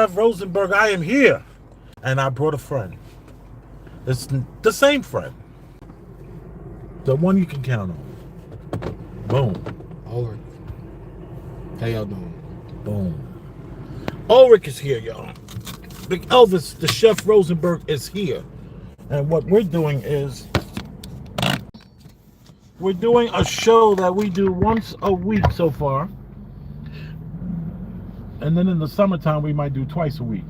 Rosenberg, I am here. And I brought a friend. It's the same friend. The one you can count on. Boom. Ulrich. How y'all doing? Boom. Ulrich is here, y'all. Big Elvis, the chef Rosenberg, is here. And what we're doing is we're doing a show that we do once a week so far. And then in the summertime, we might do twice a week.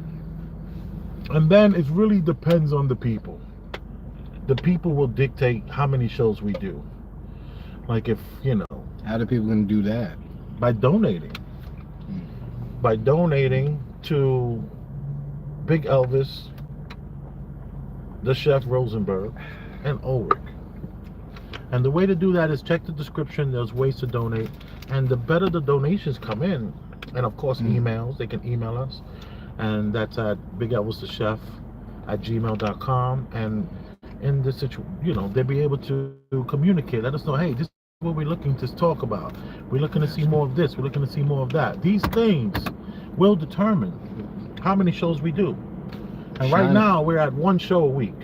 And then it really depends on the people. The people will dictate how many shows we do. Like if, How do people gonna do that? by donating. By donating to Big Elvis, the chef Rosenberg, and Ulrich. And the way to do that is check the description. There's ways to donate. And the better the donations come in, and of course emails, they can email us. And that's at bigelvis@gmail.com. And in this situation, they'll be able to communicate. Let us know, hey, this is what we're looking to talk about. We're looking to see more of this. We're looking to see more of that. These things will determine how many shows we do. And right now, we're at one show a week.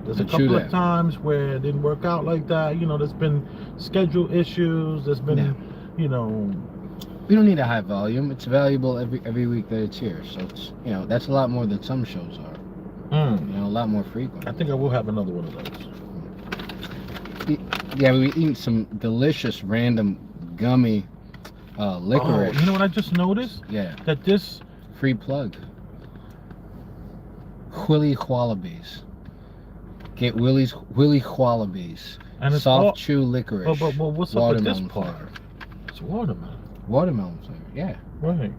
There's a couple of times where it didn't work out like that. There's been schedule issues. There's been, We don't need a high volume. It's valuable every week that it's here. So it's that's a lot more than some shows are. A lot more frequent. I think I will have another one of those. Yeah, we eating some delicious random gummy licorice. Oh, you know what I just noticed? Yeah. That this Free plug. Willy Wallabies. Get Willy Wallabies. and it's Soft chew licorice. But what's up with this watermelon part? flavor. It's watermelon. Watermelon flavor. Yeah. Right.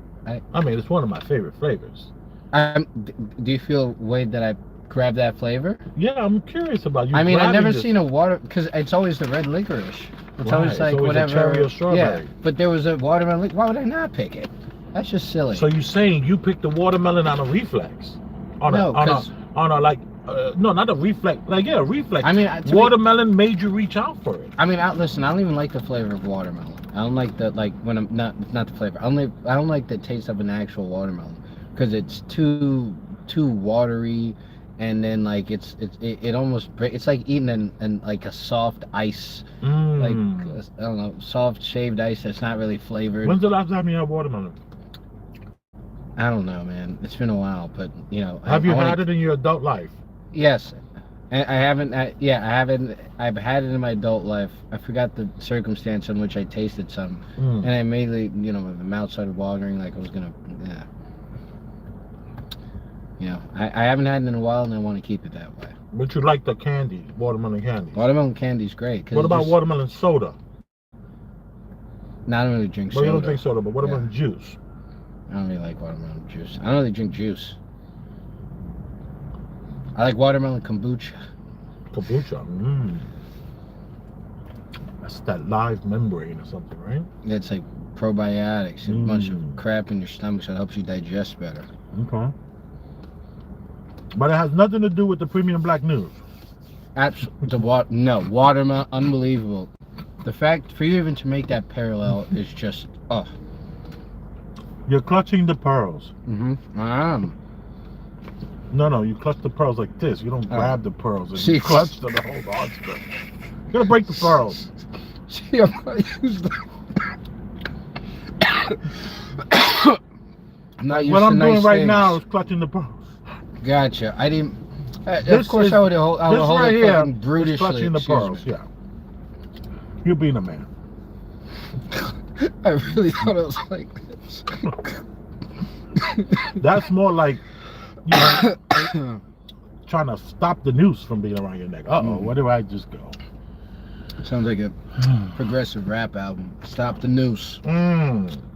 I mean, it's one of my favorite flavors. Do you feel way that I grabbed that flavor? Yeah, I'm curious about you. I mean, I've never this. seen a water because it's always the red licorice. It's Right, always it's like always a whatever. cherry or strawberry. Yeah, but there was a watermelon. Why would I not pick it? That's just silly. So you're saying you picked the watermelon on a reflex? No, not a reflex. A reflex. I mean, watermelon made you reach out for it. I mean, listen. I don't even like the flavor of watermelon. I don't like the when I'm not the flavor. I don't like the taste of an actual watermelon because it's too watery, and then it almost it's like eating an like a soft ice, like I don't know, soft shaved ice that's not really flavored. When's the last time you had watermelon? I don't know, man. It's been a while, but Have you had it in your adult life? Yes. I haven't. I haven't. I've had it in my adult life. I forgot the circumstance in which I tasted some, and I immediately, my mouth started watering, like I was gonna. Yeah. I haven't had it in a while, and I want to keep it that way. But you like the candy, watermelon candy. Watermelon candy's great. What about watermelon soda? No, I don't really drink Well, soda. you don't drink soda, but watermelon juice. I don't really like watermelon juice. I don't really drink juice. I like watermelon kombucha. Kombucha. That's that live membrane or something, right? It's like probiotics and a bunch of crap in your stomach, so it helps you digest better. Okay. But it has nothing to do with the Premium Black News. No, watermelon, unbelievable. The fact for you even to make that parallel is just, You're clutching the pearls. I am. No, you clutch the pearls like this. You don't grab the pearls and See, you clutch them to hold on to them. You're gonna break the pearls. See, I'm gonna use the... I'm not used What to I'm doing nice right things. now is clutching the pearls. Gotcha. I didn't... of course, I would hold right it here fucking is brutishly. clutching the Excuse pearls. me. Yeah. You're being a man. I really thought it was like this. That's more like trying to stop the noose from being around your neck. Where do I just go? Sounds like a progressive rap album. Stop the noose.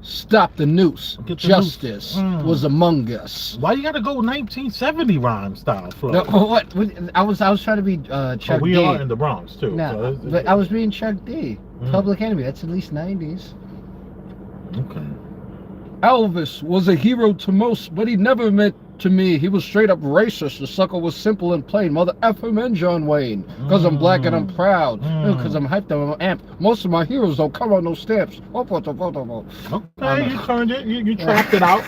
Stop the noose. Justice was among us. Why you gotta go 1970 rhyme style flow? No, what? I was trying to be Chuck D. We are in the Bronx too. No, but I was being Chuck D. Public Enemy. That's at least 90s. Okay. Elvis was a hero to most, but he never meant to me. He was straight up racist. The sucker was simple and plain. Mother FMN John Wayne. Because I'm black and I'm proud. Because I'm hyped and I'm amped. Most of my heroes don't come on no stamps. Okay, you turned it. You trapped it out.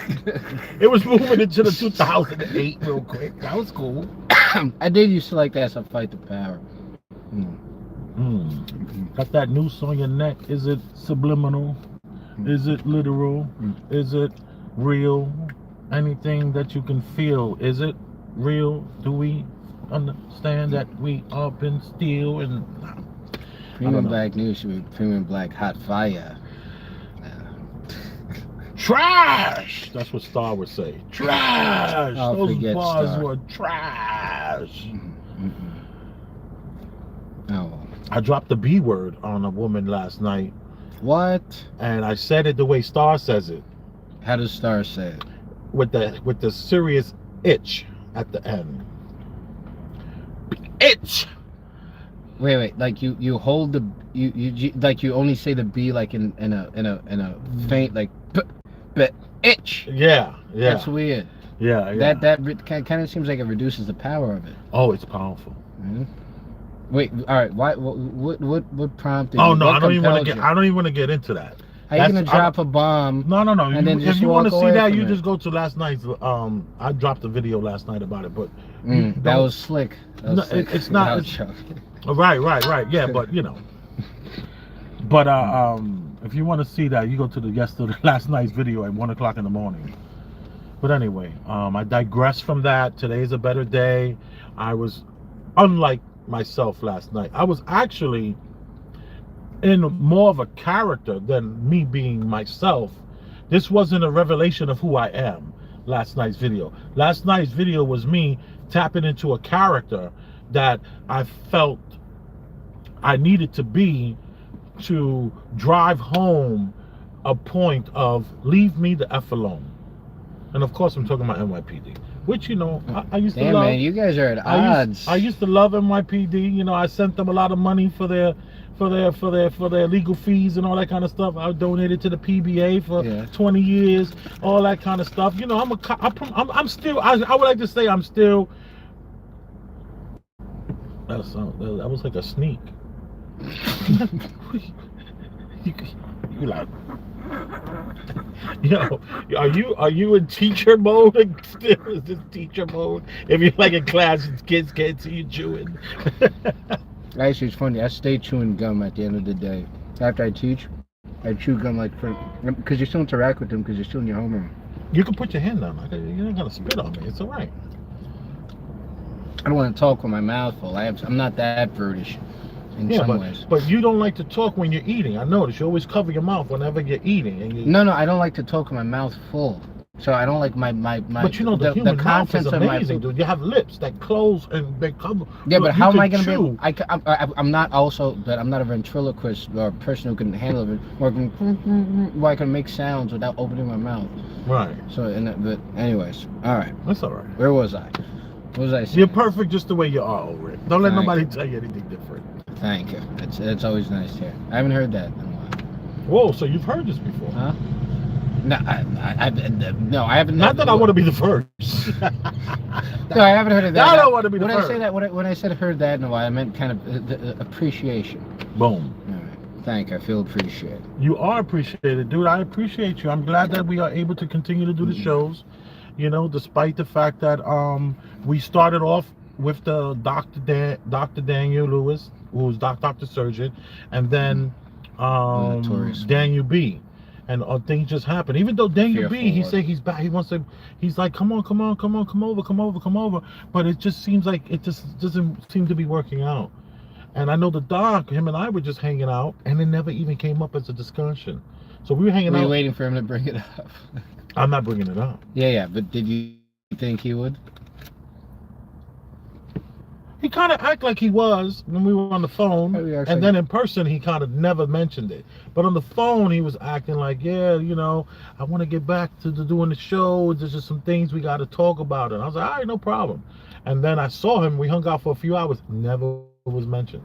It was moving into the 2008 real quick. That was cool. I did used to like that as a fight the power. Got that noose on your neck. Is it subliminal? Is it literal? Is it real? Anything that you can feel, is it real? Do we understand that we are been still and Premium Black News should be Premium Black Hot Fire. Trash! That's what Star would say. Trash! Oh, those bars Star. were trash. Oh. I dropped the B word on a woman last night. What? And I said it the way Star says it. How does Star say it? With the serious itch at the end. Itch. Wait. Like you hold the you like you only say the B like in a faint like itch. Yeah. That's weird. Yeah. That kind of seems like it reduces the power of it. Oh, it's powerful. Mm-hmm. Wait. All right. Why? What prompted? Oh you? no, What I don't even compelled want to get into that. How you gonna drop a bomb? No. And then If you want to see away that, from you it? just go to last night's. I dropped a video last night about it, but That was slick. That was No, slick. it's not- That was joking. right. Yeah, but you know. But if you want to see that, you go to the last night's video at 1:00 in the morning. But anyway, I digress from that. Today's a better day. I was unlike myself last night. I was actually in more of a character than me being myself. This wasn't a revelation of who I am. Last night's video was me tapping into a character that I felt I needed to be to drive home a point of leave me the F alone. And of course I'm talking about NYPD, which, you know, I used to Damn, love. man, you guys are at odds. I used to love NYPD. You know, I sent them a lot of money for their legal fees and all that kind of stuff. I donated to the PBA for 20 years, all that kind of stuff. You know, I'm still. I would like to say I'm still. That was like a sneak. you like. Yo, are you in teacher mode? Still, is this teacher mode? If you're like in class, kids can't see you chewing. Actually, it's funny. I stay chewing gum at the end of the day. After I teach, I chew gum like because you still interact with them because you're still in your homeroom. You can put your hand down. You're not gonna spit on me. It's all right. I don't want to talk with my mouth full. I'm not that brutish in some ways. But you don't like to talk when you're eating. I notice you always cover your mouth whenever you're eating. And No, I don't like to talk with my mouth full. So I don't like my. But you know the human mouth is amazing, dude. You have lips that close and they cover. Yeah, Look, but how am I gonna chew. be? I'm not also that I'm not a ventriloquist or a person who can handle it or where I can make sounds without opening my mouth. Right. So but anyways, all right. That's all right. Where was I? What was I saying? You're perfect just the way you are, Ulrich. Don't let Thank nobody you. tell you anything different. Thank you. It's always nice to hear. I haven't heard that in a while. Whoa, so you've heard this before? Huh? No, no, I haven't. Not that I want to be the first. No, I haven't heard of that. I don't want to be the when first. I say that, when I said heard that in a while, I meant kind of the appreciation. Boom. All right. Thank you. I feel appreciated. You are appreciated, dude. I appreciate you. I'm glad that we are able to continue to do the shows. You know, despite the fact that we started off with the Dr. Daniel Lewis, who's Dr. Surgeon, and then Daniel B. And things just happen. Even though Daniel B, he said he's back. He wants to. He's like, come over. But it just seems like it just doesn't seem to be working out. And I know the doc, him and I were just hanging out, and it never even came up as a discussion. So we were hanging out. Were you waiting for him to bring it up? I'm not bringing it up. Yeah. But did you think he would? He kind of acted like he was when we were on the phone, Oh, and then in person he kind of never mentioned it. But on the phone he was acting like, yeah, you know, I want to get back to doing the show. There's just some things we got to talk about. And I was like, all right, no problem. And then I saw him. We hung out for a few hours. Never was mentioned.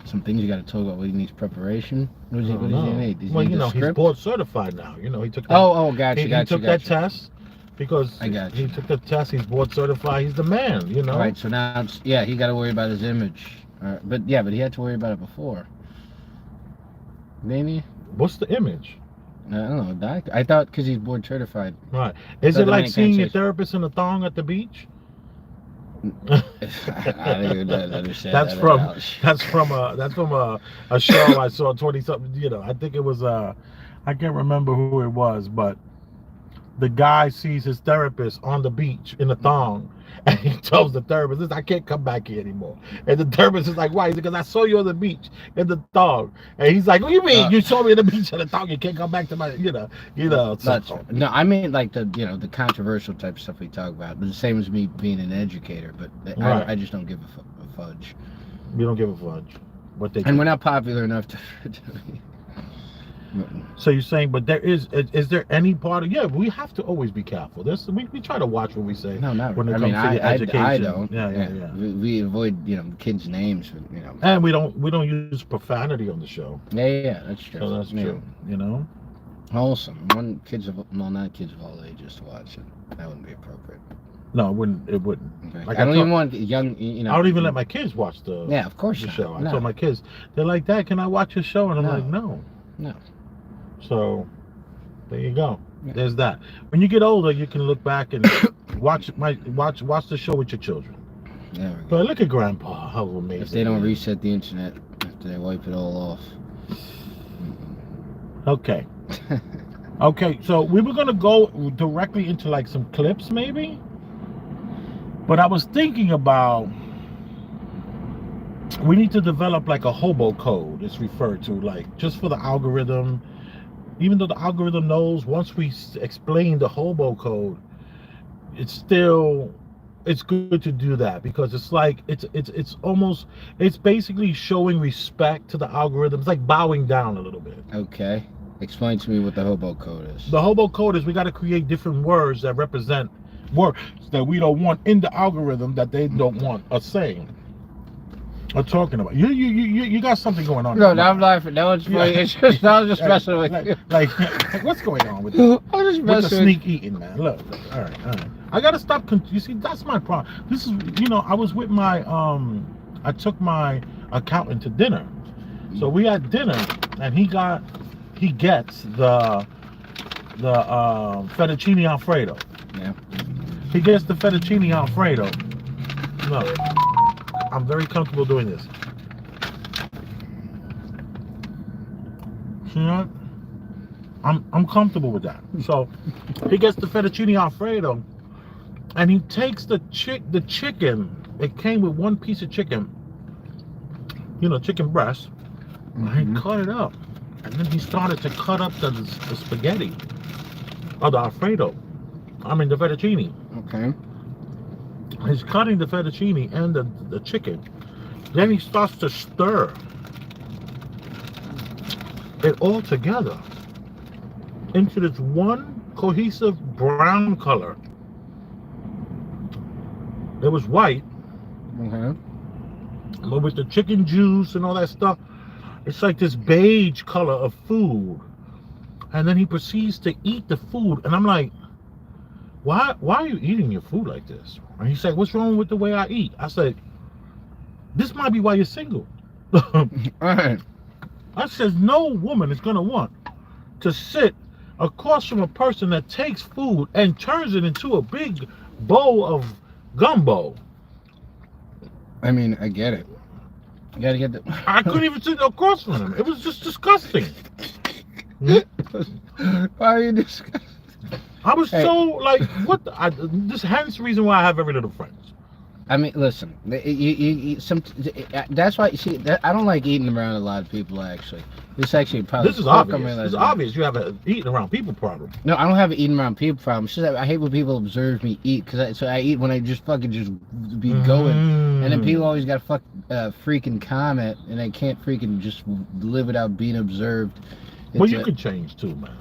Some things you got to talk about. What he needs preparation. What does he need? Does he Well, need you the know, he's script? board certified now. You know, he took that. Gotcha. He took that test. because I got he you. took the test. He's board certified. He's the man. You know. All right, so now he got to worry about his image. But he had to worry about it before. Didn't he? What's the image? I don't know, doctor. I thought because he's board certified. Right. Is So it then like I seeing can't your say- therapist in a thong at the beach? I don't even understand. That's that from analogy. that's from a show I saw 20 something. You know, I think it was I can't remember who it was, but the guy sees his therapist on the beach in a thong, and he tells the therapist, "Listen, I can't come back here anymore." And the therapist is like, "Why?" He's like, "Because I saw you on the beach in the thong." And he's like, "What do you mean? You saw me in the beach in the thong? You can't come back to my, you know." That's, So, no, I mean like the the controversial type stuff we talk about, but the same as me being an educator. But Right. I just don't give a fudge. you don't give a fudge what they. And do. we're not popular enough to So you're saying, but is there any part of we have to always be careful. We try to watch what we say. No, not When it I comes mean, to your education. I don't. Yeah. We avoid kids' names. And we don't use profanity on the show. Yeah, that's true. So that's true. You know. Wholesome. Not kids of all ages to watch it. That wouldn't be appropriate. No, it wouldn't. It wouldn't. Okay. Like I don't I even want young. I don't even let my kids watch the Yeah, of course the not. show. I No. told my kids, they're like, "Dad, can I watch your show?" And I'm No. like, "No." No. So there you go. Yeah. There's that. When you get older, you can look back and watch the show with your children. There we go. But look at Grandpa, how amazing! If they don't he is. reset the internet after they wipe it all off. Okay. Okay, so we were gonna go directly into like some clips maybe, but I was thinking about we need to develop like a hobo code, it's referred to, like just for the algorithm. Even though the algorithm knows, once we explain the hobo code, it's good to do that, because it's like it's basically showing respect to the algorithm. It's like bowing down a little bit. Okay. Explain to me what the hobo code is. The hobo code is we got to create different words that represent words that we don't want in the algorithm, that they don't want us saying or talking about. You got something going on. No, I'm laughing. That was funny. Yeah. It's just, I was just messing with you. Like what's going on with this? I was just With the messing sneak eating, man. Look. All right. I gotta stop. You see, that's my problem. This is, I was with my I took my accountant to dinner, so we had dinner, and he gets the fettuccine alfredo. Yeah. He gets the fettuccine alfredo. Look, I'm very comfortable doing this. See that? I'm comfortable with that. So he gets the fettuccine alfredo, and he takes the chicken. It came with one piece of chicken, chicken breast. And he cut it up, and then he started to cut up the spaghetti, or the Alfredo. I mean the fettuccine. Okay. He's cutting the fettuccine and the chicken. Then he starts to stir it all together into this one cohesive brown color. It was white, Okay. but with the chicken juice and all that stuff, it's like this beige color of food. And then he proceeds to eat the food, and I'm like, why are you eating your food like this? And he said, "What's wrong with the way I eat?" I said, "This might be why you're single." All right. I said, no woman is gonna want to sit across from a person that takes food and turns it into a big bowl of gumbo. I mean, I get it. You gotta get the. I couldn't even sit across from him. It was just disgusting. Why are you disgusted? I was Hey. so like, what? Hence the reason why I have very little friends. I mean, listen. That's why you see. I don't like eating around a lot of people. Actually, this actually probably. This is obvious. It's obvious you have an eating around people problem. No, I don't have an eating around people problem. It's just that I hate when people observe me eat, so I eat when I just fucking just be going, and then people always got to freaking comment, and I can't freaking just live without being observed. Well, you could change too, man.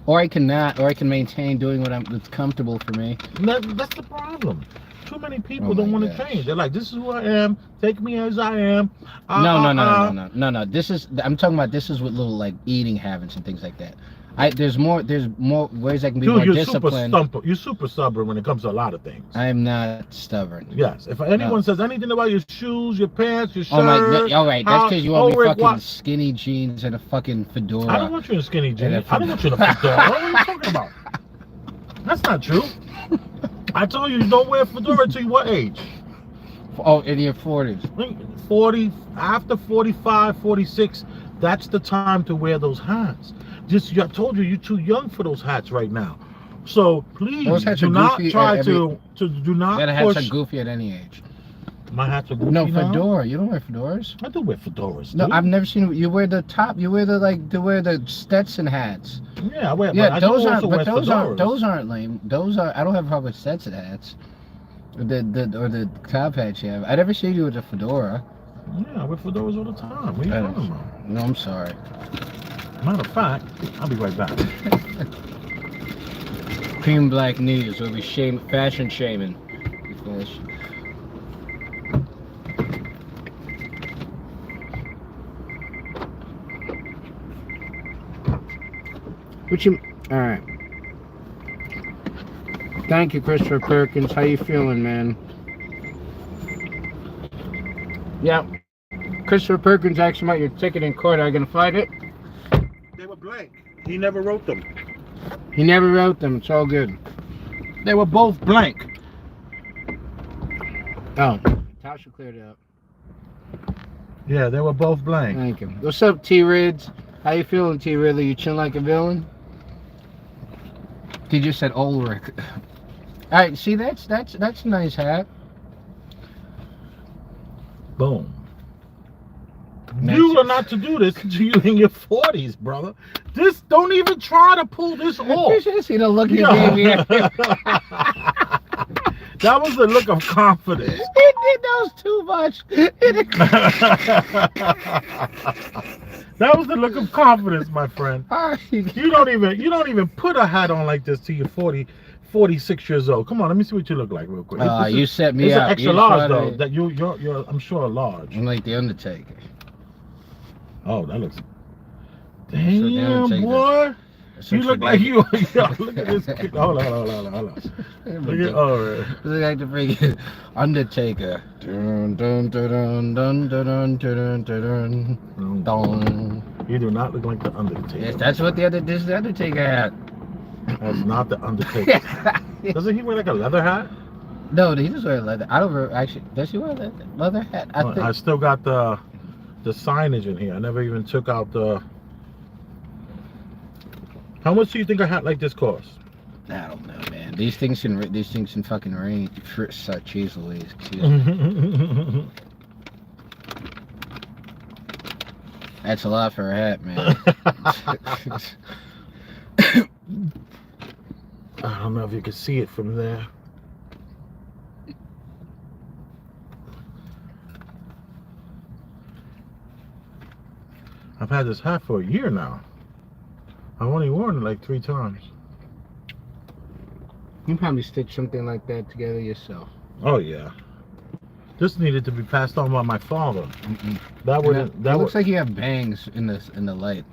Or I can not, or I can maintain doing that's comfortable for me. That's the problem. Too many people Oh don't my want to gosh. change. They're like, "This is who I am. Take me as I am." No. This is, I'm talking about, this is with little like eating habits and things like that. There's more ways I can be Dude, more you're disciplined. you're super stubborn when it comes to a lot of things. I am not stubborn. Yes. If anyone says anything about your shoes, your pants, your shirt, all right. That's because you want me fucking what? skinny jeans and a fucking fedora. I don't want you in skinny jeans. And I don't want you in a fedora. What are you talking about? That's not true. I told you don't wear a fedora till what age? Oh, in your 40s. 40, after 45, 46, that's the time to wear those hats. I told you, you're too young for those hats right now. So please do not try to do not That push. hats are goofy at any age. My hats are goofy No, now? fedora. You don't wear fedoras? I do wear fedoras. No, dude. I've never seen you wear the top. You wear the Stetson hats. Yeah, I wear. Yeah, but I those do aren't. also But wear those aren't lame. Those are. I don't have a problem with Stetson hats. Or the top hats you have. I never seen you with a fedora. Yeah, I wear fedoras all the time. What are you talking about? No, I'm sorry. Matter of fact, I'll be right back. Cream black knees will be fashion shaming. Finish. All right. Thank you, Christopher Perkins. How you feeling, man? Yeah. Christopher Perkins asked about your ticket in court. Are you gonna fight it? They were blank. He never wrote them. He never wrote them. It's all good. They were both blank. Oh, Tasha cleared it up. Yeah, they were both blank. Thank you. What's up, T-Rids? How you feeling, T-Ridley? You chilling like a villain? He just said Ulrich. All right, see, that's a nice hat. Boom. Nice. You are not to do this until you're in your 40s, brother. Don't even try to pull this off. You should see the look you Yeah. gave me. That was the look of confidence. He did those too much. That was the look of confidence, my friend. All right. You don't even put a hat on like this till you're 40, 46 years old. Come on, let me see what you look like real quick. You set me it's up. an extra large though. That you're I'm sure a large. I'm like the Undertaker. Oh, that looks. The Damn, Undertaker. boy. That's You what look you like did. you. Yo, look at this kid. Hold on. Look at, oh, Look like the freaking Undertaker. Dun, dun, dun, dun, dun, dun, dun, dun, dun, dun. You do not look like the Undertaker. Yes, that's what this is the Undertaker hat. That's not the Undertaker. Doesn't he wear like a leather hat? No, he just wear leather. I don't actually. Does he wear a leather hat? I still got the signage in here. I never even took out the. How much do you think a hat like this costs? I don't know, man. These things can fucking range. Cheese Louise, excuse me. That's a lot for a hat, man. I don't know if you can see it from there. I've had this hat for a year now. I've only worn it like 3 times. You probably stitch something like that together yourself. Oh yeah. This needed to be passed on by my father. Mm-mm. That would. That looks like you have bangs in the light.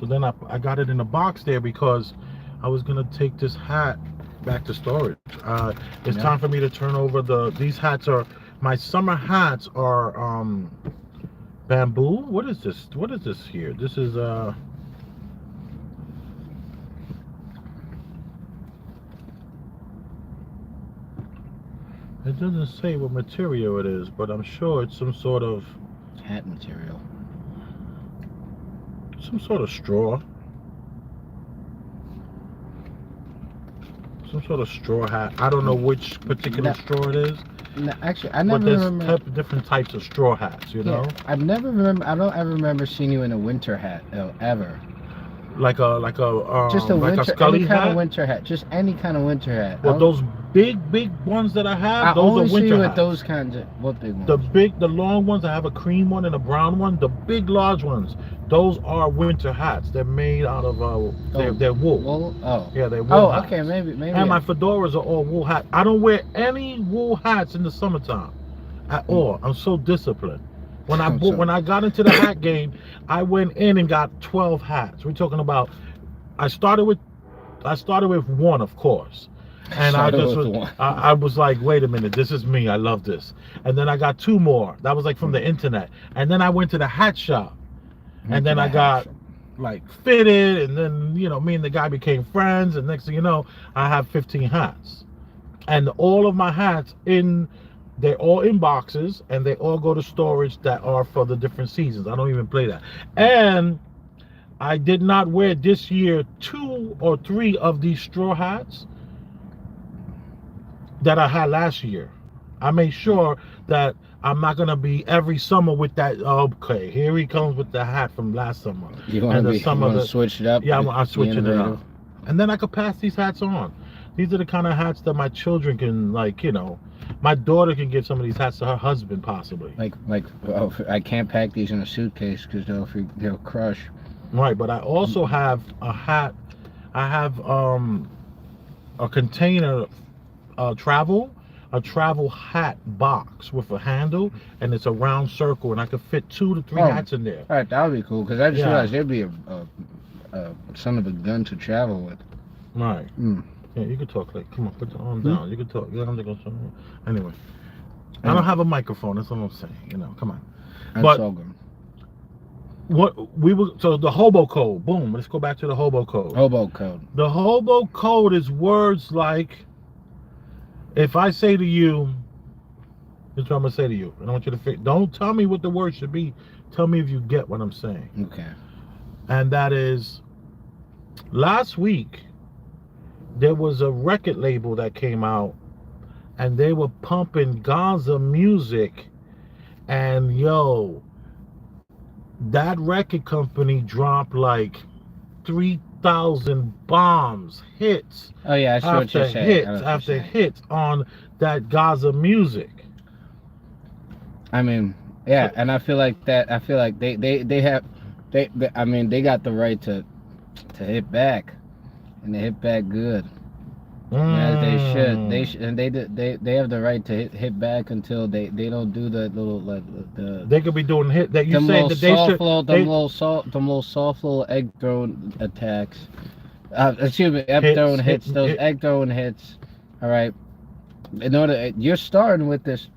So then I got it in a box there because I was gonna take this hat back to storage. It's time for me to turn over these hats are my summer hats are bamboo. What is this? What is this here? This is it doesn't say what material it is, but I'm sure it's some sort of Hat material. some sort of straw. Some sort of straw hat. I don't know which particular straw it is. No, actually, I never But there's remember. different types of straw hats, you know? I've never remember. I don't ever remember seeing you in a winter hat ever. Like a Just a like winter, a Scully any kind hat. of winter hat. Just any kind of winter hat. Well, those big ones that I have, I those only are see winter you with hats. those kinds of what big ones. The long ones, I have a cream one and a brown one. The big large ones, those are winter hats. They're made out of they're wool. Wool? Oh. Yeah, they're wool. Oh, hats. okay, maybe. And my fedoras are all wool hats. I don't wear any wool hats in the summertime at all. I'm so disciplined. When I So- when I got into the hat game, I went in and got 12 hats. We're talking about. I started with one, of course, and I Started just with was, one. I was like, wait a minute, this is me. I love this. And then I got 2 more. That was like from the internet. And then I went to the hat shop, and then I got like fitted, and then me and the guy became friends, and next thing you know, I have 15 hats, and all of my hats they're all in boxes, and they all go to storage that are for the different seasons. I don't even play that. And I did not wear this year 2 or 3 of these straw hats that I had last year. I made sure that I'm not gonna be every summer with that. Okay, here he comes with the hat from last summer. You want to switch it up? Yeah, I'm switching it up. And then I could pass these hats on. These are the kind of hats that my children can, my daughter can give some of these hats to her husband, possibly. Well, I can't pack these in a suitcase because they'll crush. Right, but I also have a hat. I have a container, a travel hat box with a handle, and it's a round circle, and I could fit 2 to 3 hats in there. All right, that would be cool because I just realized there'd be a son of a gun to travel with. Right. Yeah, you could talk. Come on, put the arm down. You could talk. Anyway, I don't have a microphone. That's what I'm saying. Come on. That's all good. So the hobo code. Boom. Let's go back to the hobo code. Hobo code. The hobo code is words like, if I say to you, this is what I'm gonna say to you, and I want you to don't tell me what the word should be. Tell me if you get what I'm saying. Okay. And that is, last week there was a record label that came out, and they were pumping Gaza music, and that record company dropped like 3,000 bombs, hits. Oh yeah, I see what you're saying. Hits after hits on that Gaza music. I mean, yeah, and I feel like that. I feel like they I mean, they got the right to hit back, and they hit back good. As they should. And they have the right to hit back until they don't do the little the. They could be doing hit that you say that they should. Them little soft little egg throwing attacks. Excuse me, egg throwing hits. Those egg throwing hits. All right. In order, you're starting with this.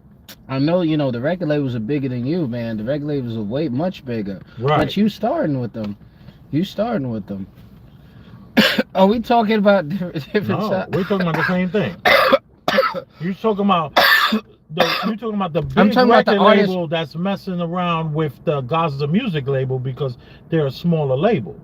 I know the record labels are bigger than you, man. The record labels are way much bigger. Right. But you starting with them. Are we talking about different? No, we're talking about the same thing. You're talking about the big record label that's messing around with the Gaza music label because they're a smaller label.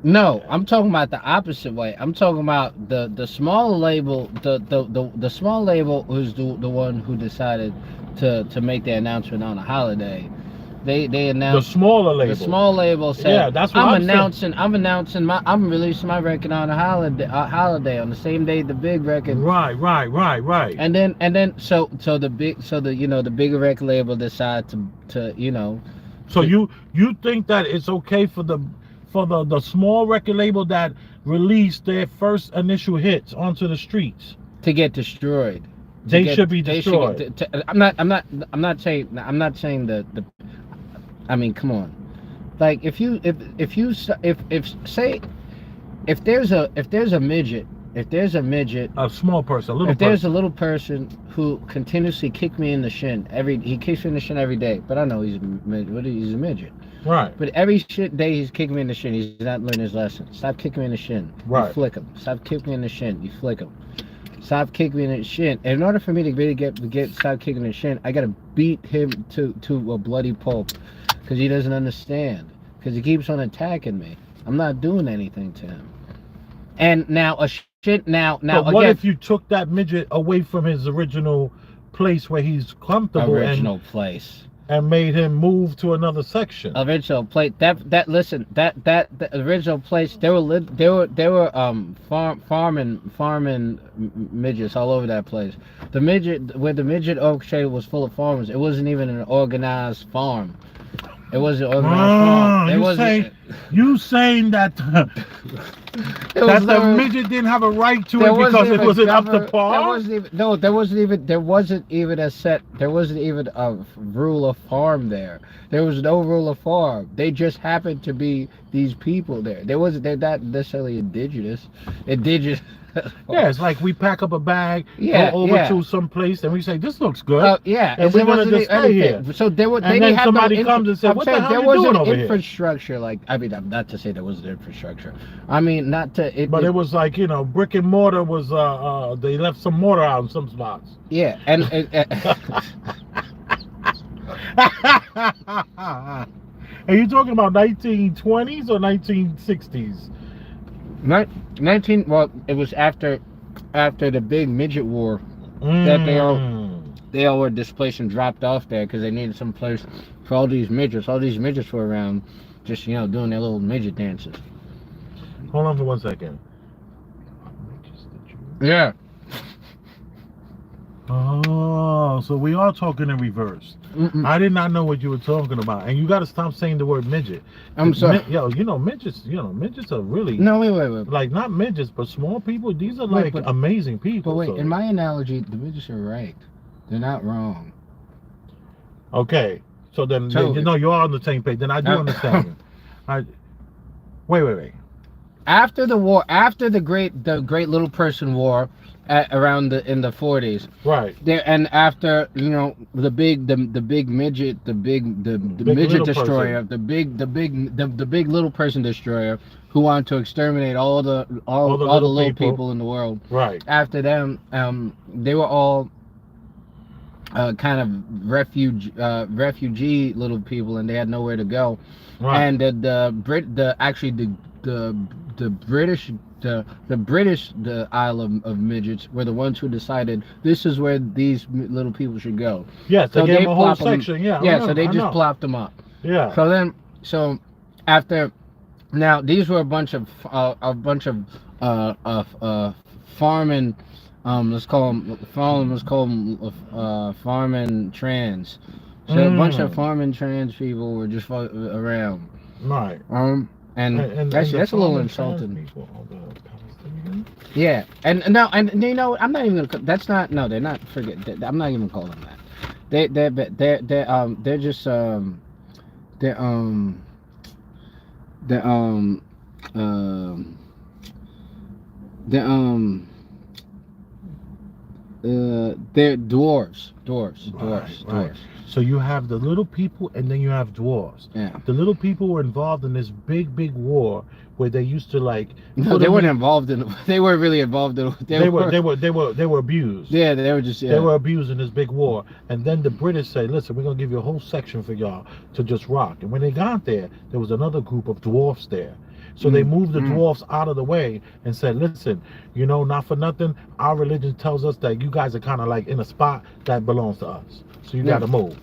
No, I'm talking about the opposite way. I'm talking about the smaller label. The small label was the one who decided to make the announcement on a holiday. They announced the smaller label. The small label said, "Yeah, that's what I'm announcing. I'm releasing my record on a holiday on the same day the big record." Right. And then so the bigger record label decided to. So you think that it's okay for the small record label that released their first initial hits onto the streets to get destroyed? They should be destroyed. I'm not saying the. I mean, come on. Like if there's a midget, a small person, a little. If there's a little person who continuously kicks me in the shin he kicks me in the shin every day, but I know he's a midget. Right. But every day he's kicking me in the shin, he's not learning his lesson. Stop kicking me in the shin. Right. You flick him. Stop kicking me in the shin. You flick him. Stop kicking me in the shin. And in order for me to really stop kicking in the shin, I gotta beat him to a bloody pulp, because he doesn't understand. Because he keeps on attacking me. I'm not doing anything to him. And now But what if you took that midget away from his original place where he's comfortable and made him move to another section? Original place. That original place. There were farming midgets all over that place. The midget orchestrator was full of farmers. It wasn't even an organized farm. It wasn't organized crime. It you wasn't. You saying that It was that the never- midget didn't have a right to There it because it even wasn't up to government- par? There wasn't even no. There wasn't even a set. There wasn't even a rule of farm there. There was no rule of farm. They just happened to be these people there. They're not necessarily indigenous. Indigenous. Yeah, it's like we pack up a bag, Yeah, go over yeah. to some place, and we say, "This looks good." Yeah, And we're there gonna wasn't just stay anything. here. So they And didn't then have somebody no comes and says, I'm "What the saying hell there you wasn't doing over here?" infrastructure like I mean, not to say there wasn't infrastructure. I mean, not to. But it was like, brick and mortar was. They left some mortar out in some spots. Yeah, and Are you talking about 1920s or 1960s? 19. Well, it was after the big midget war. That they all were displaced and dropped off there because they needed some place for all these midgets. All these midgets were around, just doing their little midget dances. Hold on for 1 second. Yeah. Oh, so we are talking in reverse. Mm-mm. I did not know what you were talking about, and you got to stop saying the word midget. I'm sorry. Midgets. Midgets are really No, wait. like not midgets, but small people. These are Wait, like but- amazing people. But wait, so- in my analogy, the midgets are right. They're not wrong. Okay, so then So- you're on the same page. Then I do understand. Wait. After the war, after the great little person war, in the 40s, Right. there and after the big midget, the midget little destroyer, person. the big little person destroyer who wanted to exterminate all the little people in the world. Right. After them, they were all kind of refugee little people, and they had nowhere to go. Right. And the British, the Isle of Midgets, were the ones who decided this is where these little people should go. Yes, they So gave they them a whole plop 'em- section. Yeah. Yeah, so they just plopped them up. Yeah. So after, now these were a bunch of farming. Let's call them farming trans. So a bunch of farming trans people were just around. Right. And that's a little insulting. People, the Palestinians? Yeah, and no, and I'm not even gonna. That's not. No, they're not. Forget. I'm not even calling them that. They're just they're dwarves. Right. So you have the little people, and then you have dwarves. Yeah. The little people were involved in this big war where they used to like. No, they weren't involved in. They weren't really involved in. They were abused. Yeah, they were just. Yeah. They were abused in this big war, and then the British say, "Listen, we're gonna give you a whole section for y'all to just rock." And when they got there was another group of dwarfs there. So they moved the dwarfs out of the way and said, "Listen, not for nothing. Our religion tells us that you guys are kind of like in a spot that belongs to us. So you got to move."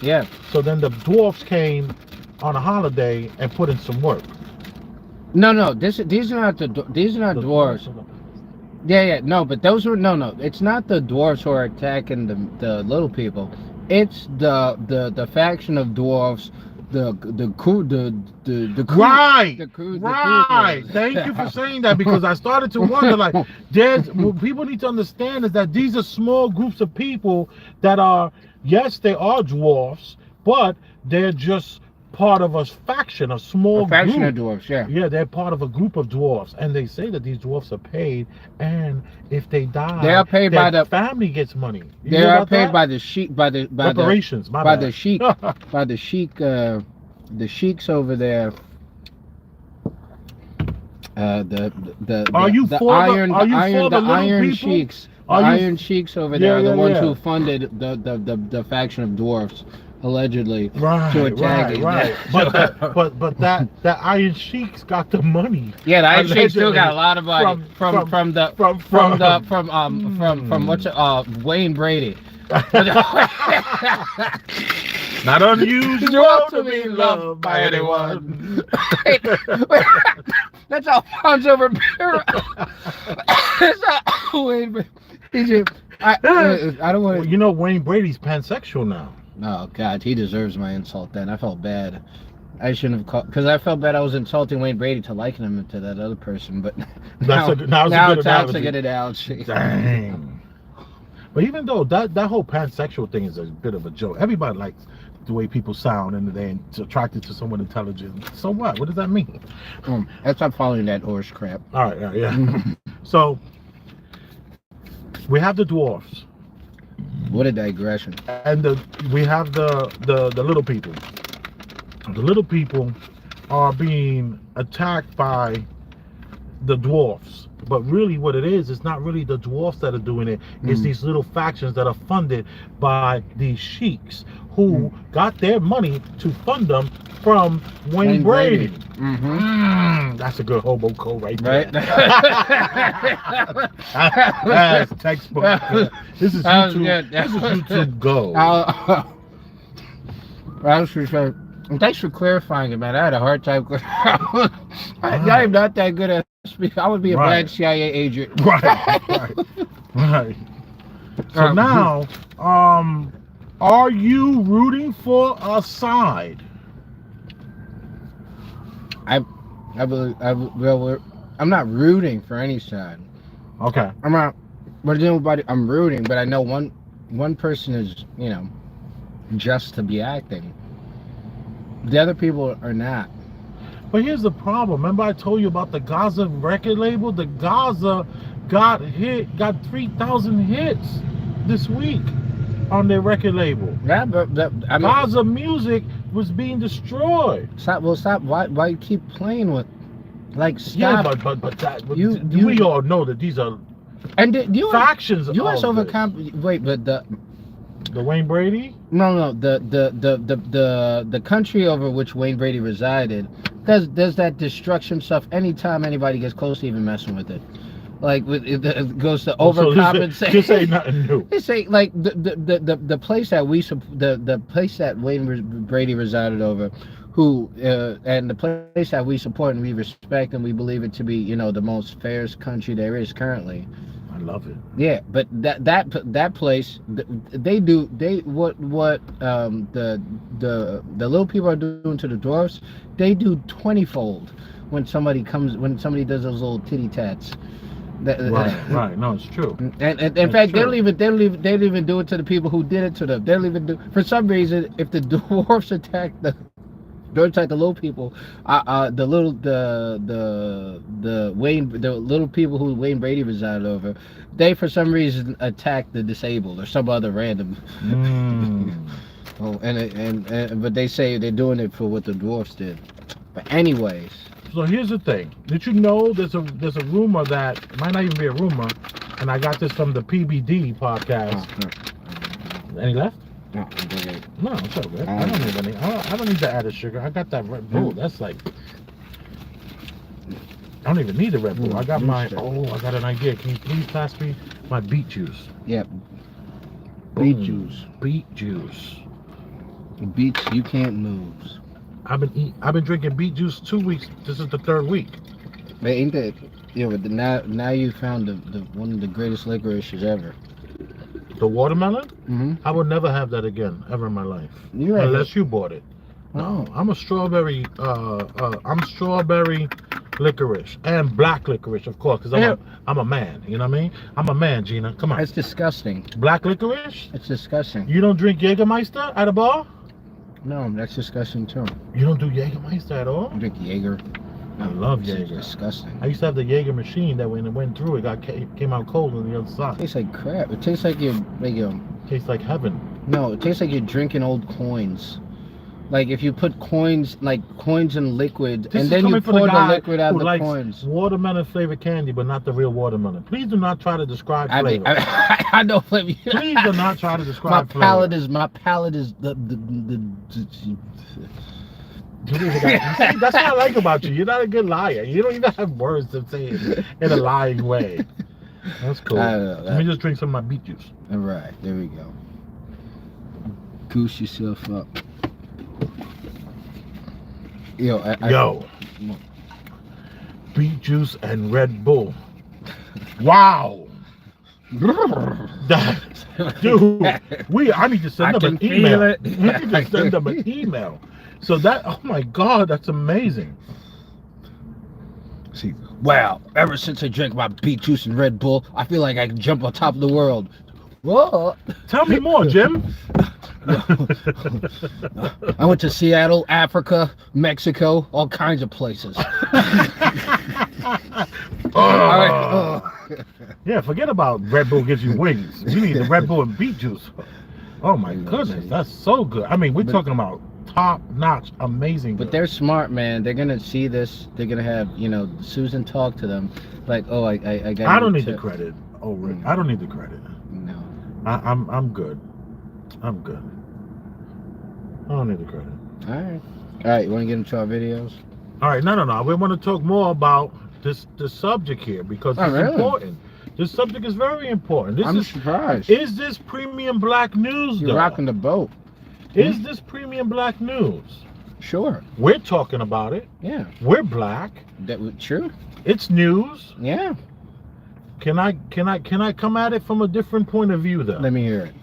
Yeah. So then the dwarfs came on a holiday and put in some work. No. These are not dwarves. Yeah. No, but those were no. It's not the dwarves who are attacking the little people. It's the faction of dwarves. The crew. Right. The crew. Right. Thank you for saying that, because I started to wonder, like, what people need to understand is that these are small groups of people that are, yes, they are dwarfs, but they're just part of a faction, a small faction group. of dwarves. Yeah. Yeah, they're part of a group of dwarfs, and they say that these dwarfs are paid, and if they die, They are paid by their the family gets money. You They hear are about paid that? by the sheik by the reparations. by the sheik by the sheik the sheiks over there. The Are you the for the- iron are you iron for the the little iron people? sheiks the Are you- iron sheiks over there Yeah, are the yeah, ones yeah. who funded the faction of dwarfs allegedly Right, to attack right. it. But that Iron Sheik's got the money. Yeah, the Iron Sheik still got a Allegedly. lot of money from what's Wayne Brady. Not unusual to be loved by anyone. That's Alfonso Ribeiro. That's not Wayne Brady. I don't want to. Wayne Brady's pansexual now. Oh God, he deserves my insult. Then I felt bad. I shouldn't have called because I felt bad. I was insulting Wayne Brady to liking him to that other person, but now That's a good analogy. Dang. But even though that whole pansexual thing is a bit of a joke, everybody likes the way people sound and they're attracted to someone intelligent. So what? What does that mean? Let's stop following that horse crap. All right, yeah. So we have the dwarfs. What a digression. And we have the little people. The little people are being attacked by the dwarfs. But really what it is, it's not really the dwarfs that are doing it. It's these little factions that are funded by these sheiks who got their money to fund them from Wayne Brady. That's a good hobo code right there. That's textbook. This is YouTube. This is YouTube Go. Thanks for clarifying it, man. I had a hard time. I'm not that good at speaking. I would be a bad CIA agent. Right. So now, are you rooting for a side? I'm not rooting for any side. Okay. I'm not. But nobody. I'm rooting, but I know one person is, just to be acting. The other people are not. But here's the problem. Remember I told you about the Gaza record label? The Gaza got 3,000 hits this week on their record label. Yeah, but Gaza music was being destroyed. Stop. Why you keep playing with? Like, stop. Yeah, but we all know that these are factions. U.S. Wait, but the Wayne Brady? No. The country over which Wayne Brady resided does that destruction stuff anytime anybody gets close to even messing with it. Like it goes to overcompensate. This ain't nothing new. This ain't like the place that the place that Wayne Brady resided over, and the place that we support and we respect and we believe it to be, the most fairest country there is currently. I love it. Yeah, but that place, the little people are doing to the dwarfs, they do 20-fold when somebody does those little titty tats. Right. No, it's true. And in fact, they don't even do it to the people who did it to them. They don't even do. For some reason, if the dwarfs attack the little people, the little people who Wayne Brady resided over, they for some reason attack the disabled or some other random. But they say they're doing it for what the dwarfs did. But anyways. So here's the thing. Did you know there's a rumor that, it might not even be a rumor, and I got this from the PBD podcast. Any left? No, it's all good. I don't need any. I don't need the added sugar. I got that Red Bull. That's like, I don't even need the Red Bull. I got I got an idea. Can you please pass me my beet juice? Yep. Beet juice. Beets you can't lose. I've been drinking beet juice 2 weeks. This is the 3rd week. But ain't that? But now you found the one of the greatest licorices ever. The watermelon? Mm-hmm. I would never have that again ever in my life. Unless you bought it. No, I'm a strawberry. I'm strawberry licorice and black licorice, of course, because I'm a man. You know what I mean? I'm a man, Gina. Come on. It's disgusting. Black licorice? It's disgusting. You don't drink Jägermeister at a bar? No, that's disgusting too. You don't do Jägermeister at all? I drink Jaeger. I love Jaeger. It's disgusting. I used to have the Jaeger machine that when it went through, it came out cold on the other side. It tastes like crap. It tastes like tastes like heaven. No, it tastes like you're drinking old coins. Like if you put coins in liquid, and then you pour the liquid out of the coins. Watermelon flavored candy, but not the real watermelon. Please do not try to describe flavor. I know flavor. Please do not try to describe flavor. My palate is the. See, that's what I like about you. You're not a good liar. You don't even have words to say it in a lying way. That's cool. Let me just drink some of my beet juice. All right, there we go. Goose yourself up. Yo. Beet juice and Red Bull. Wow. Dude, I need to send I them an can email. feel it. We need to send them an email. So that, oh my God, that's amazing. See, wow, ever since I drank my beet juice and Red Bull, I feel like I can jump on top of the world. Whoa. Tell me more, Jim. I went to Seattle, Africa, Mexico, all kinds of places. Yeah, forget about Red Bull gives you wings. You need the Red Bull and beet juice. Oh my goodness, that's so good. I mean, we're talking about top-notch, amazing. But good. they're smart, man. They're gonna see this. They're gonna have, Susan talk to them, like, oh, I got. I don't need the credit. Oh, Rick, I don't need the credit. No. I'm good. I'm good. I don't need the credit. All right. You want to get into our videos? All right, no. We want to talk more about this subject here because it's important. This subject is very important. I'm surprised. Is this premium black news? You're rocking the boat. Is this premium black news? Sure. We're talking about it. Yeah. We're black. True. It's news. Yeah. Can I come at it from a different point of view though? Let me hear it.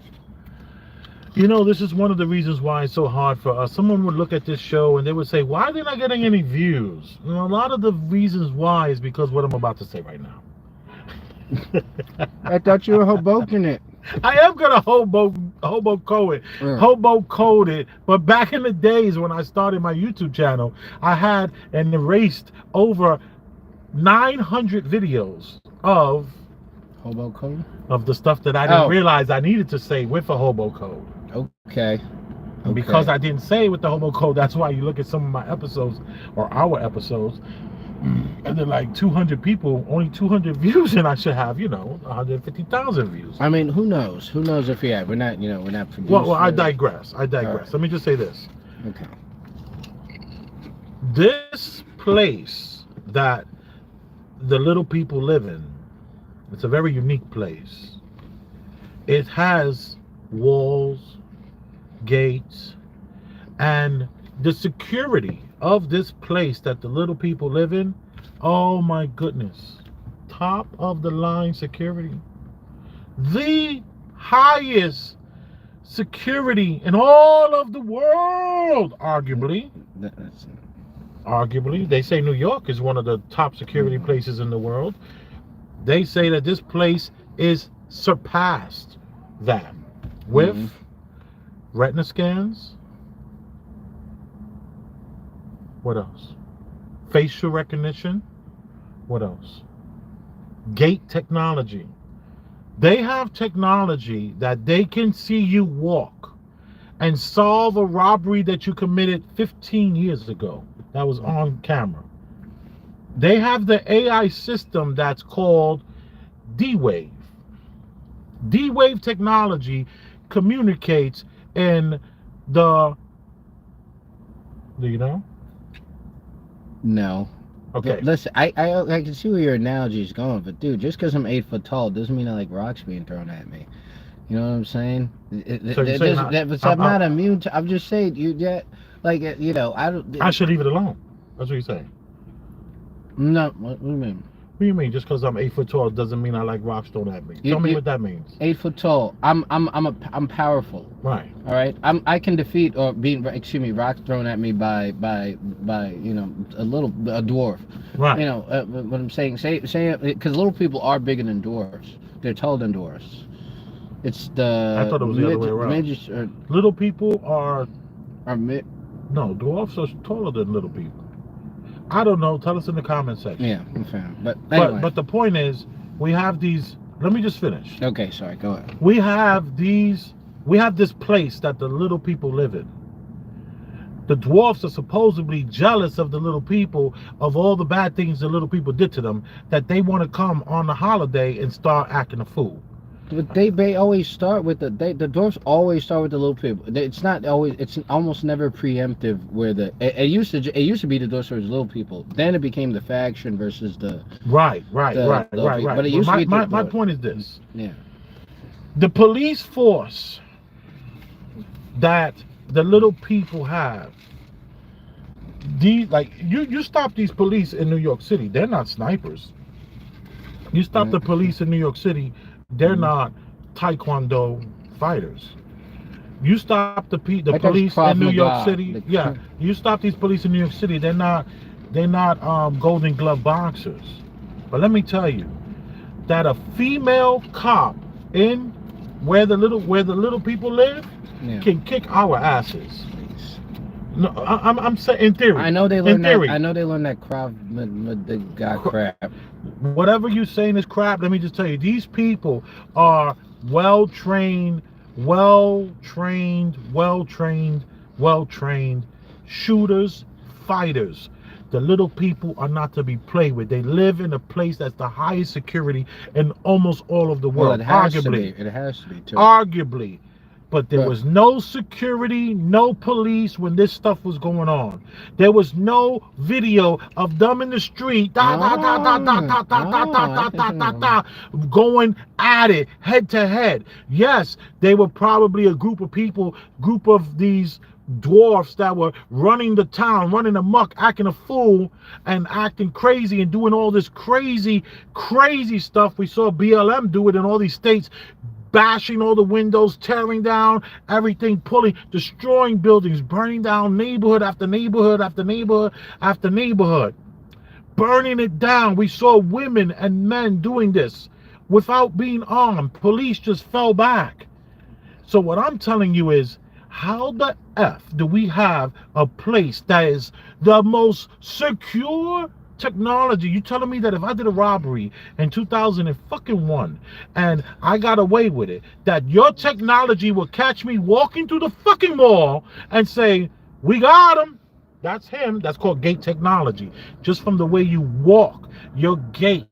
This is one of the reasons why it's so hard for us. Someone would look at this show and they would say, why are they not getting any views? And a lot of the reasons why is because what I'm about to say right now. I thought you were Hoboken it. I am gonna hobo code it, but back in the days when I started my YouTube channel, I had and erased over 900 videos of Hoboken? Of the stuff that I didn't realize I needed to say with a hobo code. Okay. And because I didn't say it with the hobo code, that's why you look at some of my episodes or our episodes, and they're like 200 people, only 200 views, and I should have 150,000 views. I mean, who knows? Who knows if we're not producing. Well, I digress. Let me just say this. Okay. This place that the little people live in, it's a very unique place. It has walls, gates, and the security of this place that the little people live in, oh my goodness, top of the line security. The highest security in all of the world, arguably. Arguably, they say New York is one of the top security places in the world. They say that this place is surpassed that with retina scans. What else? Facial recognition. What else? Gate technology. They have technology that they can see you walk and solve a robbery that you committed 15 years ago. That was on camera. They have the AI system that's called D-Wave. D-Wave technology communicates in the... Do you know? No. Okay. Listen, I can see where your analogy is going, but dude, just because I'm 8 foot tall doesn't mean I like rocks being thrown at me. You know what I'm saying? I'm not immune to. I'm just saying I don't. I should leave it alone. That's what you're saying. No, what do you mean? What do you mean? Just because I'm 8 foot tall doesn't mean I like rocks thrown at me. Tell me what that means. 8 foot tall. I'm powerful. Right. All right. I can defeat rocks thrown at me by a dwarf. Right. What I'm saying because little people are bigger than dwarfs. They're taller than dwarfs. It's the. I thought it was the other way around. Little people are. No, dwarfs are taller than little people. I don't know. Tell us in the comment section. Yeah, I'm fine. But anyway. But the point is, we have these. Let me just finish. Okay, sorry. Go ahead. We have this place that the little people live in. The dwarfs are supposedly jealous of the little people, of all the bad things the little people did to them, that they want to come on the holiday and start acting a fool. But they always start with the dwarfs always start with the little people. It's not always. It's almost never preemptive. Where it used to be the dwarfs versus little people. Then it became the faction versus the right. But it used to be my point is this. Yeah. The police force that the little people have. You stop these police in New York City. They're not snipers. You stop the police in New York City. They're Mhm. not Taekwondo fighters. You stop the Like that's police Krav in New York Maga. City. Yeah, you stop these police in New York City. They're not Golden Glove boxers. But let me tell you that a female cop in where the little people live Yeah. can kick our asses. No, I'm saying in theory. I know they In learned that. theory. I know they learned that Krav Maga crap. Whatever you saying is crap. Let me just tell you, these people are well trained, well trained, well trained, well trained shooters, fighters. The little people are not to be played with. They live in a place that's the highest security in almost all of the Well, world. it has to Arguably, be. It has to be too. arguably. But there But- was no security, no police when this stuff was going on. There was no video of them in the street, going at it head to head. Yes, they were probably a group of people, group of these dwarfs that were running the town, running amok, acting a fool and acting crazy and doing all this crazy stuff. We saw BLM do it in all these states, bashing all the windows, tearing down everything, destroying buildings, burning down neighborhood after neighborhood after neighborhood after neighborhood, burning it down. We saw women and men doing this without being armed. Police just fell back. So what I'm telling you is, how the F do we have a place that is the most secure technology? You telling me that if I did a robbery in 2001 and I got away with it, that your technology will catch me walking through the fucking mall and say, we got him? That's him. That's called gait technology. Just from the way you walk, your gait,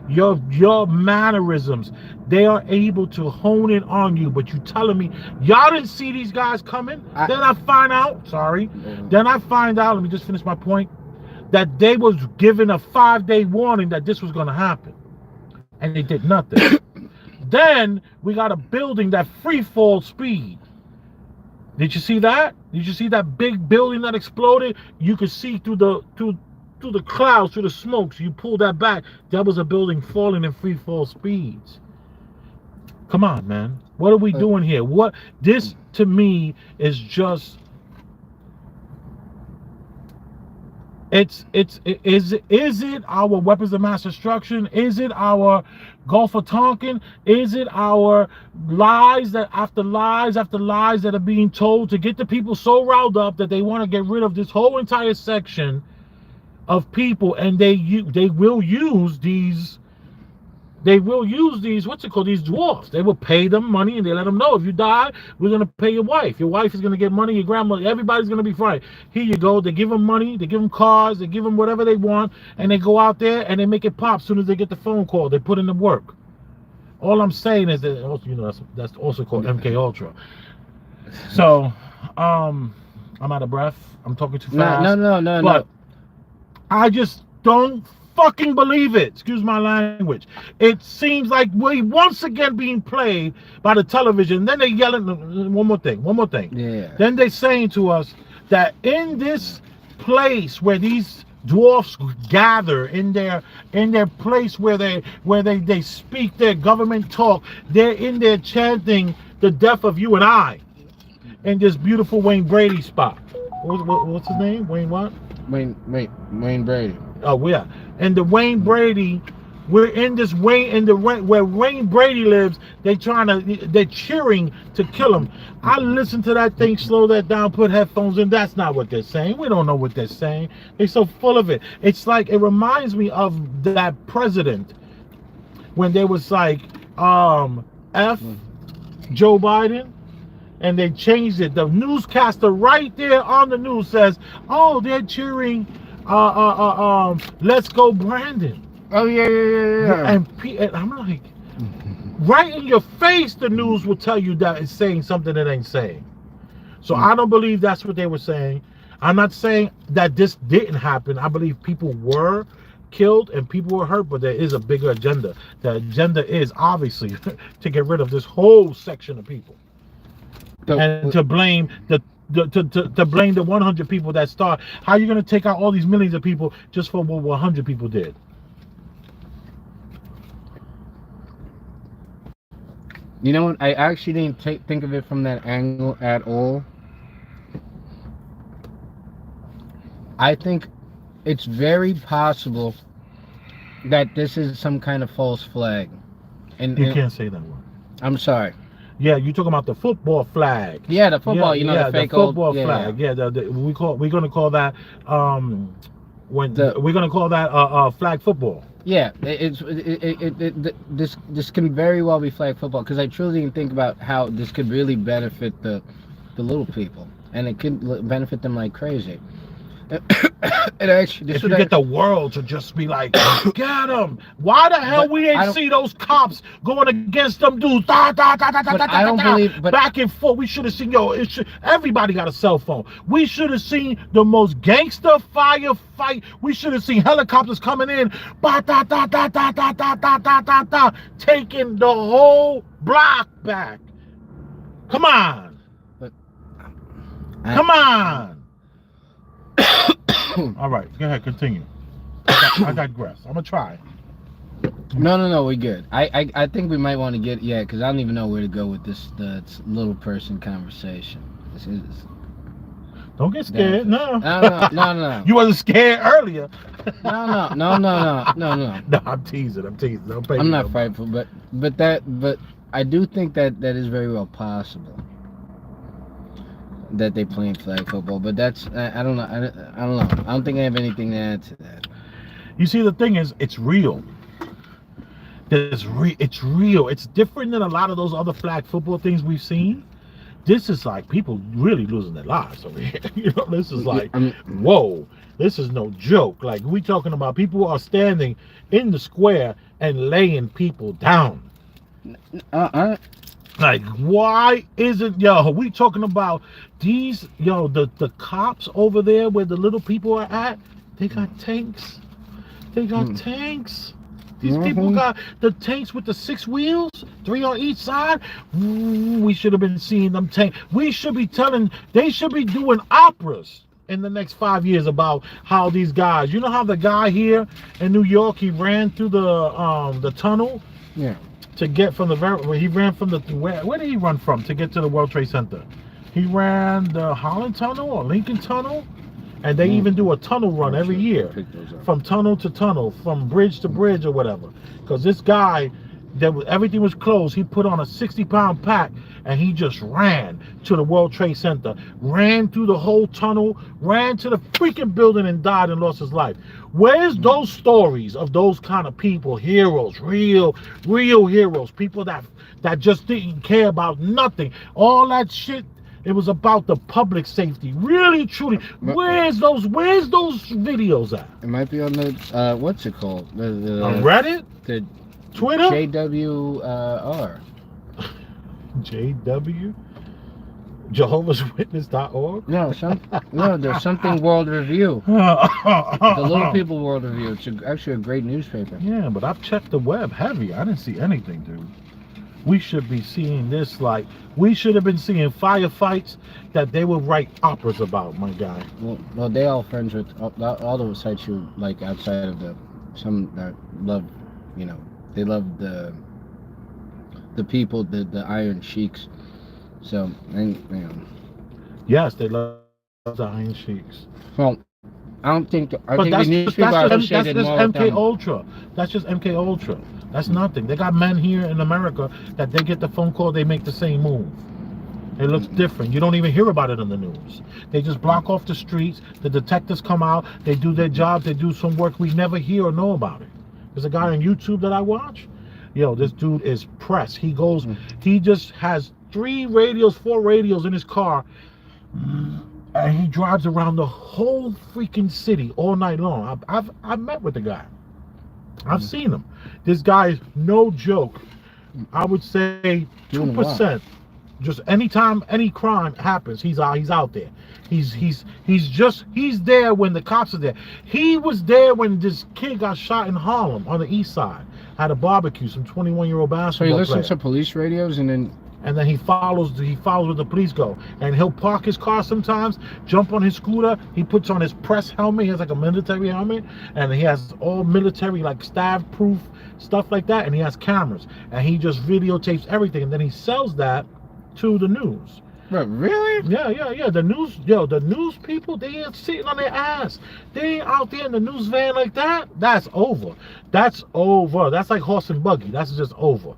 your mannerisms, they are able to hone in on you. But you telling me y'all didn't see these guys coming? Then I find out, let me just finish my point, that they was given a 5-day warning that this was going to happen. And they did nothing. Then we got a building that free fall speed. Did you see that? Did you see that big building that exploded? You could see through the clouds, through the smokes. You pull that back, that was a building falling in free fall speeds. Come on, man. What are we doing here? What this to me is just is it our weapons of mass destruction? Is it our Gulf of Tonkin? Is it our lies after lies that are being told to get the people so riled up that they want to get rid of this whole entire section of people, and they will use these what's it called, these dwarfs. They will pay them money and they let them know, if you die, we're going to pay your wife is going to get money, your grandmother, everybody's going to be fine. Here you go. They give them money, they give them cars, they give them whatever they want, and they go out there and they make it pop as soon as they get the phone call. They put in the work. All I'm saying is that also, that's also called MK Ultra. So I'm out of breath, I'm talking too fast. No. I just don't fucking believe it. Excuse my language. It seems like we're once again being played by the television. Then they yelling, one more thing. Yeah. Then they saying to us that in this place where these dwarfs gather, in their place where they speak their government talk, they're in there chanting the death of you and I in this beautiful Wayne Brady spot. What's his name? Wayne what? Wayne Brady. Oh yeah, and the Wayne Brady, we're in this where Wayne Brady lives. They're cheering to kill him. I listen to that thing, slow that down, put headphones in. That's not what they're saying. We don't know what they're saying. They're so full of it. It's like, it reminds me of that president when they was like F Joe Biden. And they changed it. The newscaster right there on the news says, "Oh, they're cheering, let's go, Brandon." Oh yeah. And I'm like, right in your face, the news will tell you that it's saying something it ain't saying. So I don't believe that's what they were saying. I'm not saying that this didn't happen. I believe people were killed and people were hurt, but there is a bigger agenda. The agenda is obviously to get rid of this whole section of people. And to blame to blame the 100 people that start. How are you going to take out all these millions of people just for what 100 people did? You know what? I actually didn't think of it from that angle at all. I think it's very possible that this is some kind of false flag. You can't say that word. I'm sorry. Yeah, you talking about the football flag. Yeah, the football. Yeah, the fake the football old flag. Yeah, we're gonna call that we're gonna call that flag football. Yeah, this can very well be flag football because I truly didn't think about how this could really benefit the little people, and it could benefit them like crazy. It actually, if you get the world to just be like, get them. Why the hell we ain't see those cops going against them dudes? Da, da, da, da, da, da, I don't da, believe. But back and forth. We should have seen. Everybody got a cell phone. We should have seen the most gangster firefight. We should have seen helicopters coming in, ba, da, da, da, da, da, da, da, da, da, da, taking the whole block back. Come on. Come on. All right, go ahead, continue. I digress. I'm gonna try. No, we're good. I think we might want to get because I don't even know where to go with this little person conversation. Don't get scared. No. No. You wasn't scared earlier. No. No, I'm teasing. I'm not frightful, but I do think that is very well possible. That they playing flag football, but that's I don't know. I don't know. I don't think I have anything to add to that. You see, the thing is, it's real. It's real. It's different than a lot of those other flag football things we've seen. This is like people really losing their lives over here. This is like, whoa. This is no joke. Like, we talking about people are standing in the square and laying people down. Like, why isn't we talking about these the cops over there where the little people are at? They got tanks. They got tanks. These people got the tanks with the 6 wheels, 3 on each side. We should have been seeing them tanks. They should be doing operas in the next 5 years about how these guys, how the guy here in New York, he ran through the tunnel. Yeah. To get from he ran from where did he run from to get to the World Trade Center? He ran the Holland Tunnel or Lincoln Tunnel, and they even do a tunnel run every year, from tunnel to tunnel, from bridge to bridge or whatever. Because this guy, everything was closed. He put on a 60-pound pack and he just ran to the World Trade Center, ran through the whole tunnel, ran to the freaking building and died and lost his life. Where's those stories of those kind of people, heroes, real heroes, people that just didn't care about nothing, all that shit? It was about the public safety, really, truly. Where's those videos at? It might be on the what's it called? On Reddit, the Twitter, JWR. JW, Jehovah'sWitness.org. No, there's something World Review. The Little People World Review. It's actually a great newspaper. Yeah, but I've checked the web heavy. I didn't see anything, dude. We should be seeing this we should have been seeing firefights that they would write operas about, my guy. Well, they all friends with all the sites you like outside of some that love, they love the people, the Iron Sheiks. So, and yes, they love the Iron Sheiks. Well, I don't think. That's just MK Ultra. That's just MK Ultra. That's nothing. They got men here in America that they get the phone call, they make the same move. It looks different. You don't even hear about it on the news. They just block off the streets. The detectives come out. They do their job. They do some work. We never hear or know about it. There's a guy on YouTube that I watch. This dude is press. He goes. He just has 4 radios in his car. And he drives around the whole freaking city all night long. I've met with the guy. I've seen him. This guy is no joke. I would say 2%. Just anytime any crime happens, he's out there. He's there when the cops are there. He was there when this kid got shot in Harlem on the east side. Had a barbecue, some 21-year-old basketball player. So you listen to police radios and then and then he follows where the police go, and he'll park his car sometimes, jump on his scooter, he puts on his press helmet, he has like a military helmet, and he has all military like stab proof stuff like that, and he has cameras, and he just videotapes everything, and then he sells that to the news. But really? Yeah. The news people, they ain't sitting on their ass. They ain't out there in the news van like that. That's over. That's like horse and buggy. That's just over.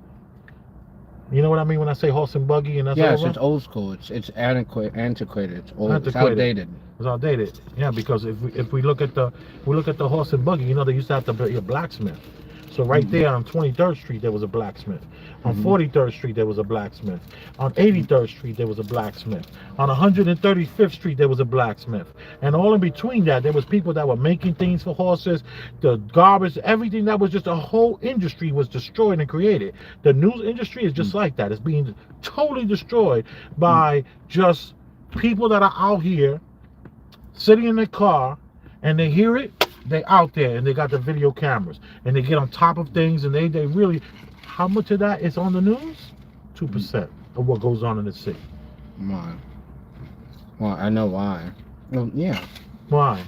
You know what I mean when I say horse and buggy and that's over? Yes, it's old school. It's antiquated. It's old. Antiquated. It's outdated. It's outdated. Yeah, because if we look at the horse and buggy, you know, they used to have to be a blacksmith. So right there on 23rd Street, there was a blacksmith. On 43rd Street, there was a blacksmith. On 83rd Street, there was a blacksmith. On 135th Street, there was a blacksmith. And all in between that, there was people that were making things for horses, the garbage, everything that was just a whole industry was destroyed and created. The news industry is just like that. It's being totally destroyed by just people that are out here sitting in their car and they hear it, they out there and they got the video cameras and they get on top of things and they really, how much of that is on the news? 2% of what goes on in the city. Why? Well, I know why. Well, yeah. Why?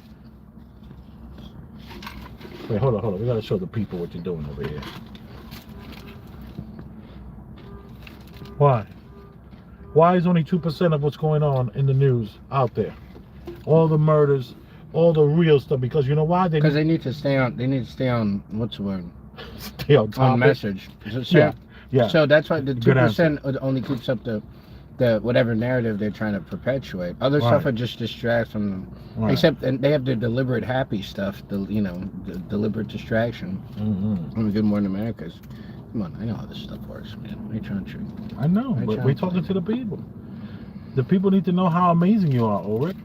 Wait, hold on. We gotta show the people what you're doing over here. Why? Why is only 2% of what's going on in the news out there? All the murders, all the real stuff, because you know why? Because they need to stay on, what's the word? Stay on topic. On message. So, yeah. So that's why the Good 2% only keeps up the whatever narrative they're trying to perpetuate. Other stuff are just distracts from them. Right. Except and they have their deliberate happy stuff, the deliberate distraction. On Good Morning America's. Come on, I know how this stuff works, man. I trying to. I know, but we're talking to the people. The people need to know how amazing you are, Ulrich.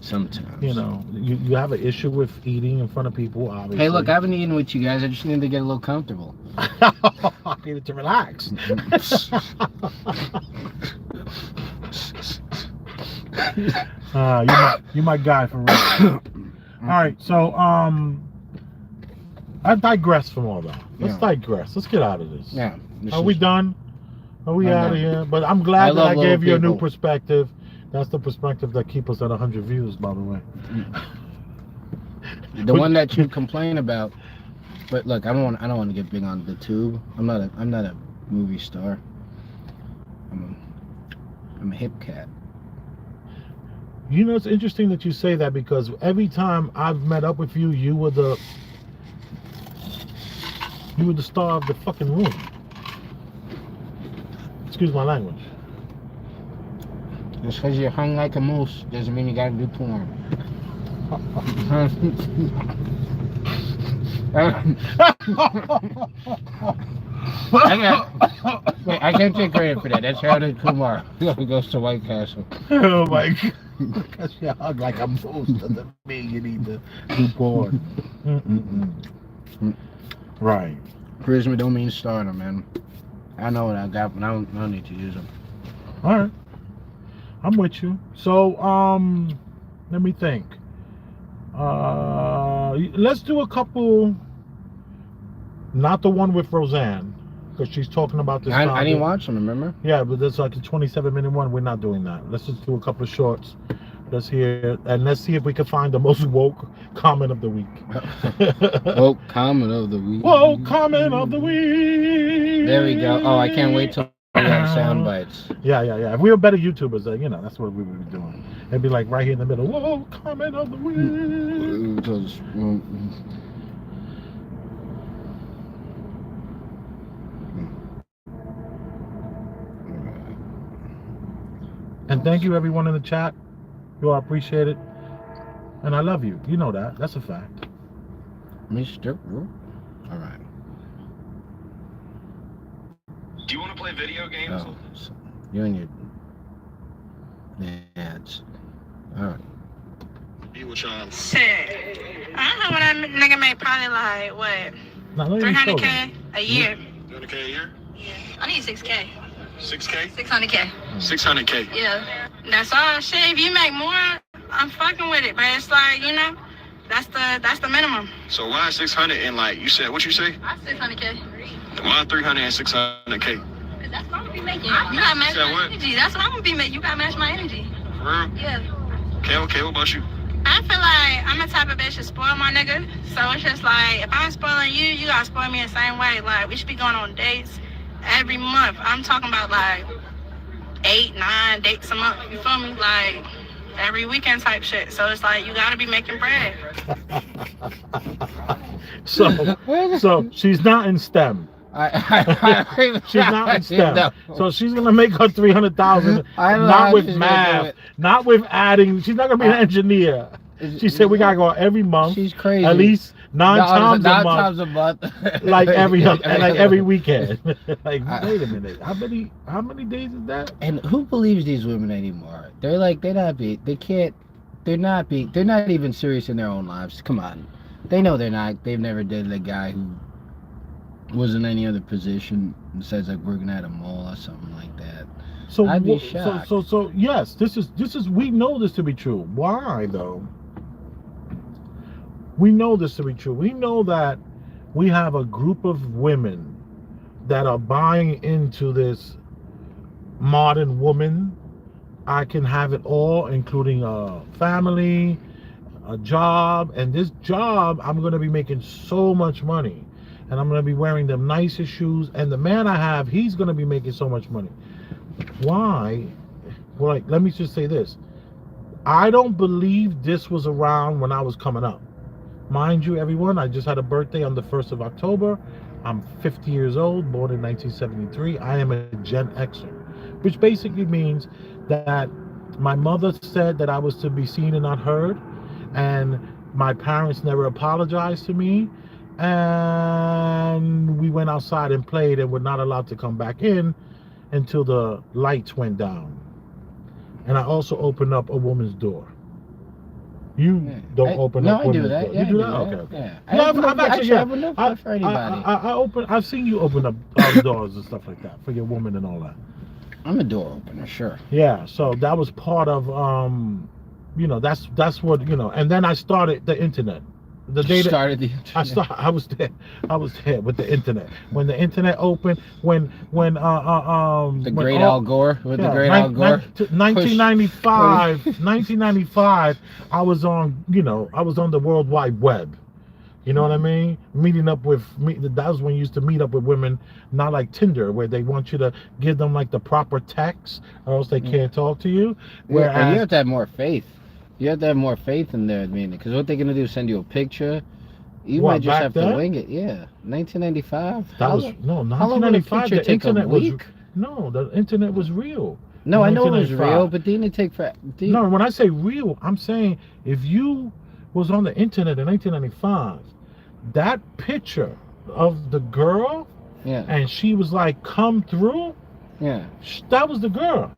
Sometimes. You know, you have an issue with eating in front of people, obviously. Hey, look, I haven't eaten with you guys. I just need to get a little comfortable. I needed to relax. You my guy for real. All right, so I digress from all that. Let's digress. Let's get out of this. Yeah. Are we done? Are we out of here? But I'm glad that I gave you a new perspective. That's the perspective that keeps us at 100 views, by the way. The one that you complain about. But look, I don't want to get big on the tube. I'm not a movie star. I'm a hip cat. You know, it's interesting that you say that because every time I've met up with you, you were the star of the fucking room. Excuse my language. Just because you're hung like a moose doesn't mean you gotta do porn. I can't take credit for that. That's Harold Kumar. He goes to White Castle. Oh my God. Because you're hung like a moose doesn't mean you need to do porn. Right. Charisma don't mean starter, man. I know what I got, but I don't need to use them. All right. I'm with you. So, let me think. Let's do a couple. Not the one with Roseanne, because she's talking about this. I didn't watch them, remember? Yeah, but there's like a 27-minute one. We're not doing that. Let's just do a couple of shorts. Let's hear, and let's see if we can find the most woke comment of the week. Woke comment of the week. Woke comment of the week. There we go. Oh, I can't wait till we have sound bites. Yeah. If we were better YouTubers, you know, that's what we would be doing. It'd be like right here in the middle. Whoa, comment of the week. And thank you everyone in the chat. You all appreciate it. And I love you. You know that. That's a fact. Mr. All right. Do you want to play video games? Oh, so you and your ads. All right. You were trying. Shit. I don't know what that nigga make probably like, what, Now, let me show you. 300K a year? 300K a year? Yeah. I need 6K. 6K? 600K. 600K. Yeah. That's all. Shit, if you make more, I'm fucking with it. But it's like, you know, that's the minimum. So why 600 and like you said, what you say? I 600K. Why 300 and 600K? Cause that's what I'm gonna be making. You gotta match Said my what? energy. That's what I'm gonna be making. You gotta match my energy. For real? Yeah. Okay, what about you? I feel like I'm the type of bitch to spoil my nigga. So it's just like, if I'm spoiling you, you gotta spoil me the same way. Like, we should be going on dates every month. I'm talking about like 8, 9 dates a month. You feel me? Like, every weekend type shit. So it's like, you gotta be making bread. So she's not in STEM. She's not in STEM. No. So she's gonna make her 300,000. I don't know Not how with she's gonna do math, it. not with adding. She's not gonna be an engineer. She said we gotta go every month, She's crazy. at least nine times nine a month, times a month. like every weekend. Like, wait a minute, how many days is that? And who believes these women anymore? They're like, they're not even serious in their own lives. Come on. They know they're not. They've never dated a guy who was in any other position and says like working at a mall or something like that. So I'd be so, shocked. so yes, this is we know this to be true. Why though? We know this to be true. We know that we have a group of women that are buying into this modern woman. I can have it all, including a family, a job, and this job I'm going to be making so much money, and I'm going to be wearing the nicest shoes, and the man I have, he's going to be making so much money. Why? Well, like, let me just say this. I don't believe this was around when I was coming up. Mind you, everyone, I just had a birthday on the 1st of October. I'm 50 years old, born in 1973. I am a Gen Xer, which basically means that my mother said that I was to be seen and not heard, and my parents never apologized to me, and we went outside and played and were not allowed to come back in until the lights went down. And I also opened up a woman's door. You don't open up women's doors. Yeah, You do that? Okay. Yeah. I've no for anybody. I've seen you open up doors and stuff like that for your woman and all that. I'm a door opener, sure. Yeah, so that was part of that's what, and then I started the internet. The day Started the I was there with the internet. When the internet opened, when the great Al Gore with the great Al Gore. 1995, I was on the World Wide Web. You know what I mean? Meeting up with that was when you used to meet up with women, not like Tinder, where they want you to give them like the proper text, or else they can't talk to you. Whereas, and you have to have more faith. You have to have more faith in their meaning, because what they're gonna do is send you a picture. You might just have to wing it. Yeah, 1995. That was 1995. The internet was the internet was real. No, I know it was real, but didn't it take for? No, when I say real, I'm saying if you was on the internet in 1995, that picture of the girl, and she was like, "Come through," that was the girl.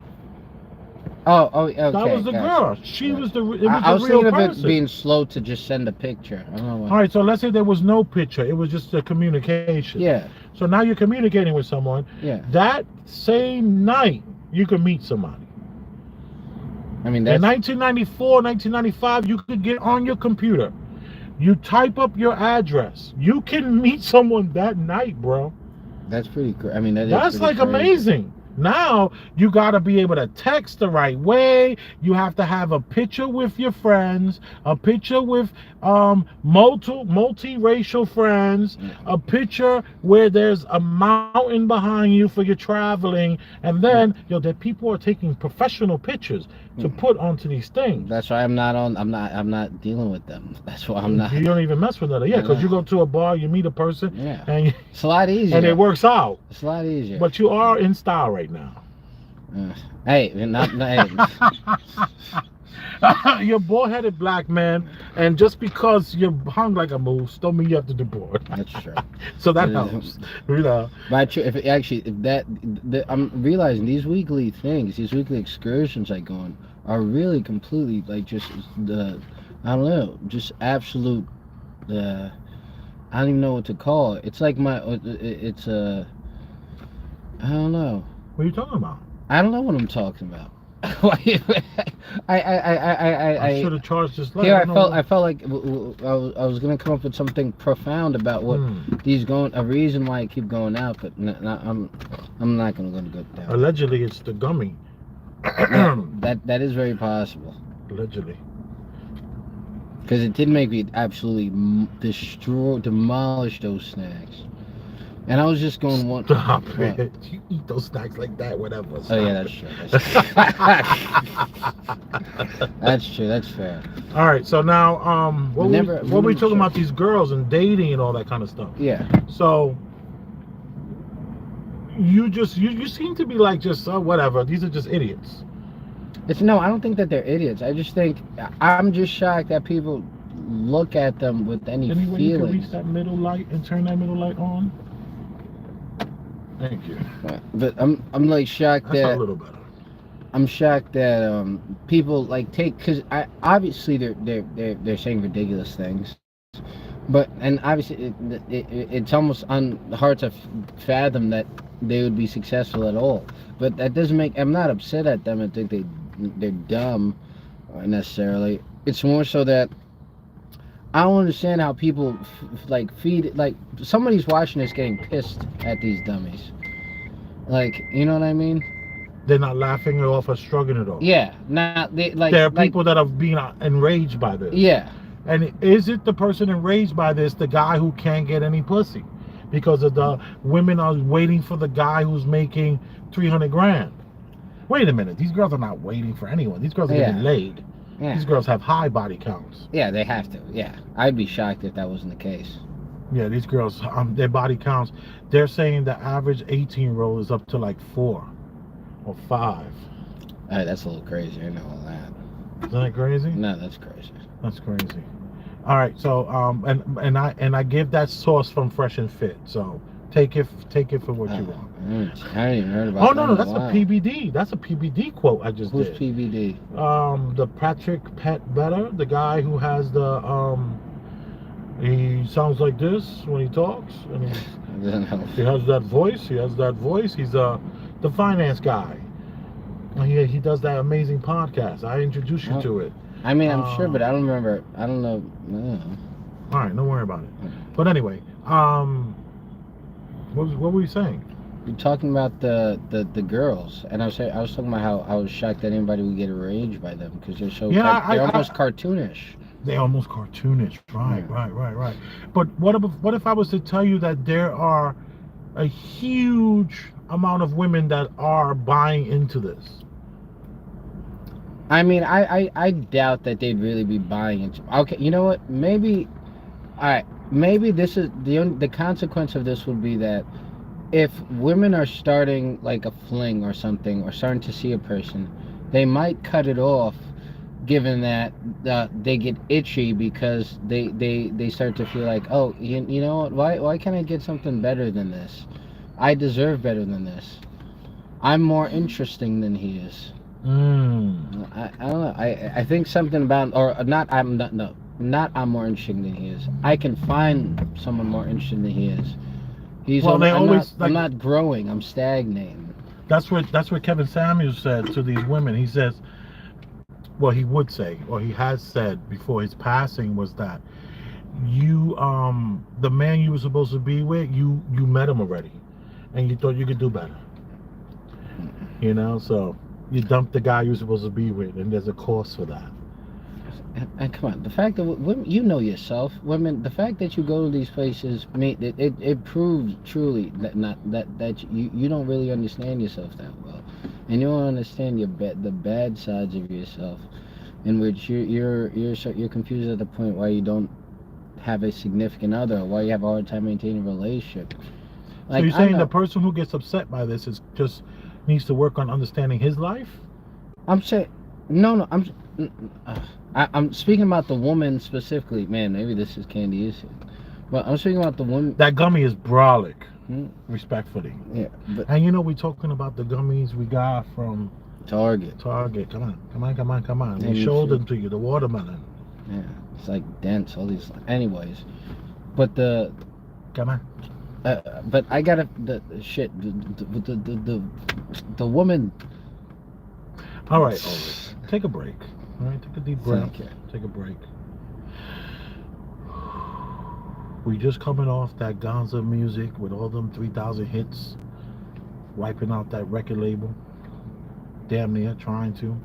Oh, okay. That was the girl. She was the. It was I was the real thinking of person. it being slow to just send a picture. I don't know. All right, so let's say there was no picture. It was just a communication. Yeah. So now you're communicating with someone. Yeah. That same night, you could meet somebody. I mean, that's... In 1994, 1995, you could get on your computer. You type up your address. You can meet someone that night, bro. That's pretty great. I mean, that's like crazy. Amazing. Now you got to be able to text the right way. You have to have a picture with your friends, a picture with multiracial friends, a picture where there's a mountain behind you for your traveling, and then that people are taking professional pictures to put onto these things. That's why I'm not dealing with them. That's why I'm not. You don't even mess with that. Yeah, because you go to a bar, you meet a person, and it's a lot easier. And it works out. It's a lot easier. But you are in style right now. Hey, hey. You're a bald-headed black man, and just because you're hung like a moose, don't mean you have to deport. That's true. So that helps, But I'm realizing these weekly things, these weekly excursions I go on, are really completely like just I don't know, just absolute. I don't even know what to call it. It's like I don't know. What are you talking about? I don't know what I'm talking about. I should have charged this. Here I felt like I was gonna come up with something profound about what a reason why I keep going out, but I'm I'm not gonna go down. Allegedly, it's the gummy. That is very possible. Allegedly. Because it did make me absolutely demolish those snacks. And I was just going one. Stop What? it. You eat those snacks like that, whatever. Oh yeah, Stop that's true. That's true. That's fair. All right, so now, what we talking sure. about these girls and dating and all that kind of stuff. Yeah. So you seem to be like just whatever. These are just idiots. No, I don't think that they're idiots. I just think I'm just shocked that people look at them with any Any way you can feelings. reach that middle light and turn that middle light on? Thank you. But I'm like shocked That's a that little better. I'm shocked that people like take, because obviously they're saying ridiculous things, but and obviously it's almost hard to fathom that they would be successful at all. But that doesn't make, I'm not upset at them. I think they're dumb necessarily. It's more so that I don't understand how people feed, like somebody's watching this getting pissed at these dummies. Like, you know what I mean? They're not laughing it off or shrugging it off. Yeah, not they like. There are people that are being enraged by this. Yeah. And is it the person enraged by this the guy who can't get any pussy? Because of the women are waiting for the guy who's making 300 grand. Wait a minute. These girls are not waiting for anyone. These girls are getting laid. Yeah. These girls have high body counts. Yeah, they have to. Yeah, I'd be shocked if that wasn't the case. Yeah, these girls, their body counts. They're saying the average 18-year-old is up to like 4 or 5. That's a little crazy. I know all that. Isn't that crazy? No, that's crazy. That's crazy. All right, so and I give that source from Fresh and Fit. So take it for what you want. I hadn't even heard about. Oh no, that's a PBD. That's a PBD quote I just Who's did. PBD? The Patrick Better, the guy who has the he sounds like this when he talks, and he has that voice. He's the finance guy. He does that amazing podcast. I introduced you to it. I mean, I'm sure, but I don't remember. I don't know. All right, don't worry about it. But anyway, what were you saying? You're talking about the girls, and I was talking about how I was shocked that anybody would get enraged by them because they're so they're almost cartoonish. They're almost cartoonish, right? But what if I was to tell you that there are a huge amount of women that are buying into this? I mean, I doubt that they'd really be buying into. Okay, you know what? Maybe, all right. Maybe this is the consequence of this would be that if women are starting like a fling or something, or starting to see a person, they might cut it off, given that they get itchy because they start to feel like, oh, you know what? Why can't I get something better than this? I deserve better than this. I'm more interesting than he is. I don't know. I think something about, or not. I'm more interesting than he is. I can find someone more interesting than he is. I'm not growing. I'm stagnating. That's what Kevin Samuels said to these women. He says, well, he would say, or he has said before his passing, was that you, the man you were supposed to be with, you met him already, and you thought you could do better. You know, so you dumped the guy you're supposed to be with, and there's a cost for that. And come on, the fact that women, you know yourself, women, the fact that you go to these places, it proves truly that you don't really understand yourself that well, and you don't understand the bad sides of yourself, in which you're confused at the point why you don't have a significant other, or why you have a hard time maintaining a relationship. Like, so you're saying the person who gets upset by this is just needs to work on understanding his life? I'm saying, no, I'm speaking about the woman specifically. Man, maybe this is Candy issue, but I'm speaking about the woman. That gummy is brolic, respectfully. Yeah, and you know, we're talking about the gummies we got from Target. Come on. We showed them to you, the watermelon. Yeah, it's like dense. All these, anyways. But come on. But I gotta the woman. All right, take a break. All right, take a deep breath. Take a break. We just coming off that Gonza music with all them 3,000 hits. wiping out that record label. Damn near trying to.